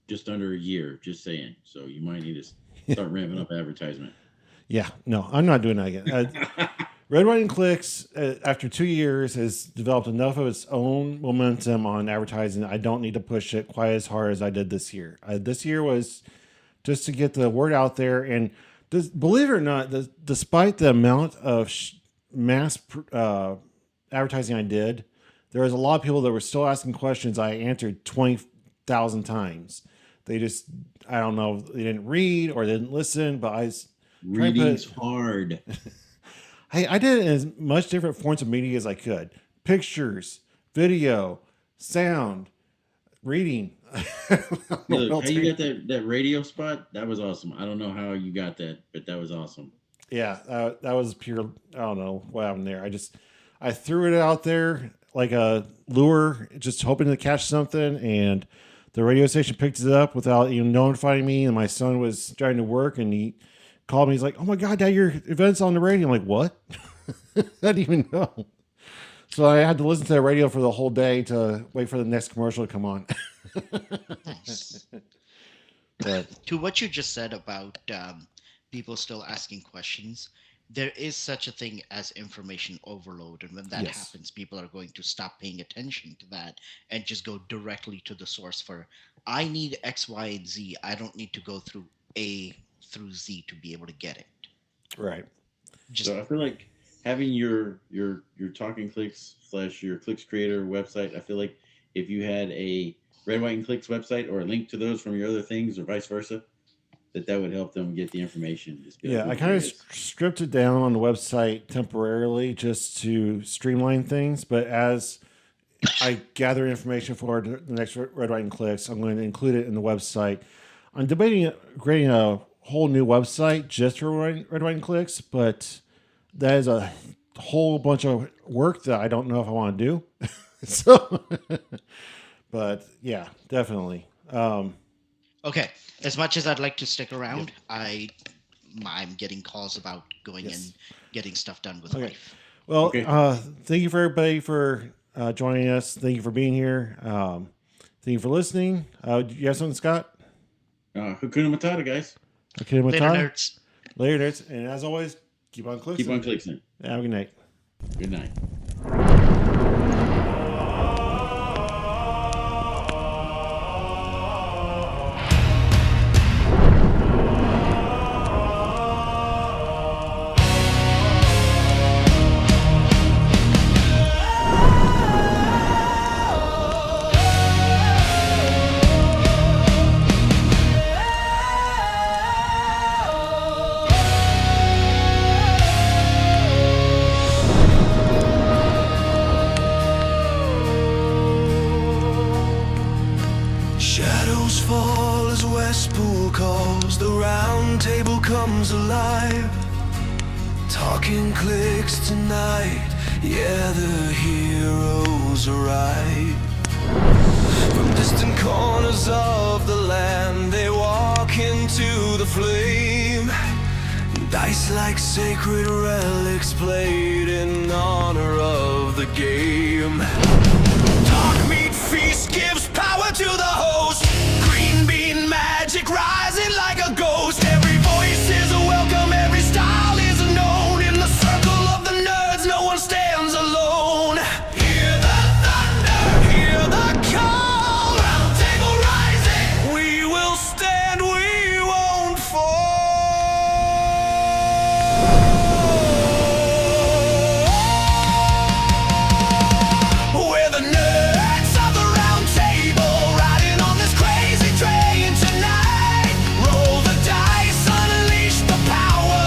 just under a year, just saying. So you might need to start ramping up advertisement. Yeah, no, I'm not doing that again. Red, White, and Clix, after 2 years, has developed enough of its own momentum on advertising. I don't need to push it quite as hard as I did this year. This year was just to get the word out there. And believe it or not, despite the amount of mass advertising I did, there was a lot of people that were still asking questions I answered 20,000 times. They just, I don't know, they didn't read or they didn't listen, but Reading's hard. I did it in as much different forms of media as I could. Pictures, video, sound, reading. Look, how you got that radio spot? That was awesome. I don't know how you got that, but that was awesome. Yeah, that was pure, I don't know what happened there. I threw it out there like a lure, just hoping to catch something, and the radio station picked it up without even notifying me. And my son was driving to work, and he called me. He's like, "Oh my God, Dad, your event's on the radio." I'm like, "What?" I didn't even know. So I had to listen to the radio for the whole day to wait for the next commercial to come on. Nice. But To what you just said about people still asking questions, there is such a thing as information overload. And when that Yes. happens, people are going to stop paying attention to that and just go directly to the source for, I need X, Y, and Z. I don't need to go through A through Z to be able to get it. right. Just So I feel like having your Talking Clicks / your Clicks Creator website, I feel like if you had a Red, White, and Clicks website or a link to those from your other things or vice versa, that would help them get the information. Just be like, Yeah, I "Look, kind here of it is." stripped it down on the website temporarily just to streamline things. But as I gather information for the next Red, White, and Clicks, I'm going to include it in the website. I'm debating creating a whole new website just for Red, White, and Clicks, but that is a whole bunch of work that I don't know if I want to do. So, but yeah, definitely. okay. As much as I'd like to stick around, I'm getting calls about going Yes. and getting stuff done with Okay. life. Well, Okay. thank you for everybody for joining us. Thank you for being here. Thank you for listening. You have something, Scott? Hakuna Matata, guys. Okay, Later, nerds. Later, nerds. And as always, keep on clicking. Keep on clicking. Have a good night. Good night. Shadows fall as Wespool calls, the round table comes alive. Talking clicks tonight, yeah, the heroes arrive. From distant corners of the land, they walk into the flame. Dice like sacred relics played in honor of the game. Dark meat feast gives power to the host. Green bean magic rising like a ghost. Every voice is a welcome, every style is known. In the circle of the nerds, no one stands alone. Hear the thunder, hear the call. Round table rising, we will stand, we won't fall. We're the nerds of the round table, riding on this crazy train tonight. Roll the dice, unleash the power,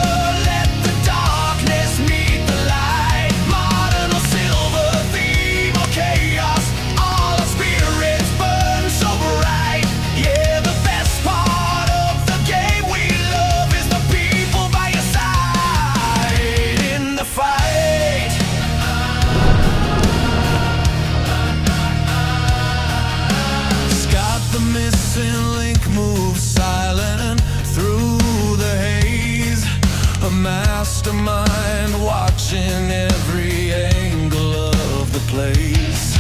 let the darkness meet the light. Modern or silver, theme or chaos, all our spirits burn so bright. Yeah, the best part of the game we love is the people by your side in the fight. Scott the missing link moves silent through the haze. A mastermind watching every angle of the place.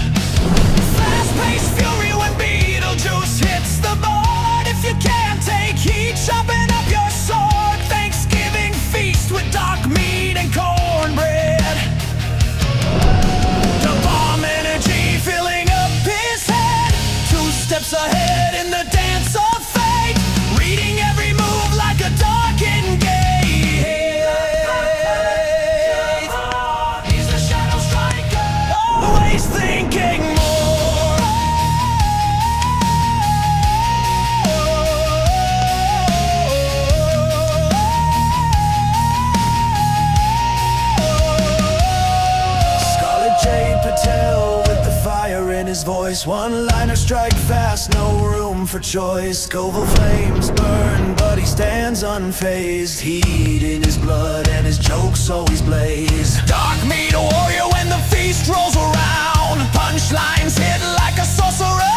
Fast-paced fury when Beetlejuice hits the board. If you can't take heat, sharpen up your sword. Thanksgiving feast with dark meat and cornbread. The bomb energy filling up his head. 2 steps ahead in the dance of fate. Reading every move like a darkened gate. He's the shadow striker, always thinking more. Scarlet J. Patel with the fire in his voice. One-liner strike fast, no room for choice. Scoville flames burn, but he stands unfazed. Heat in his blood and his jokes always blaze. Dark meat warrior when the feast rolls around. Punchlines hit like a sorcerer.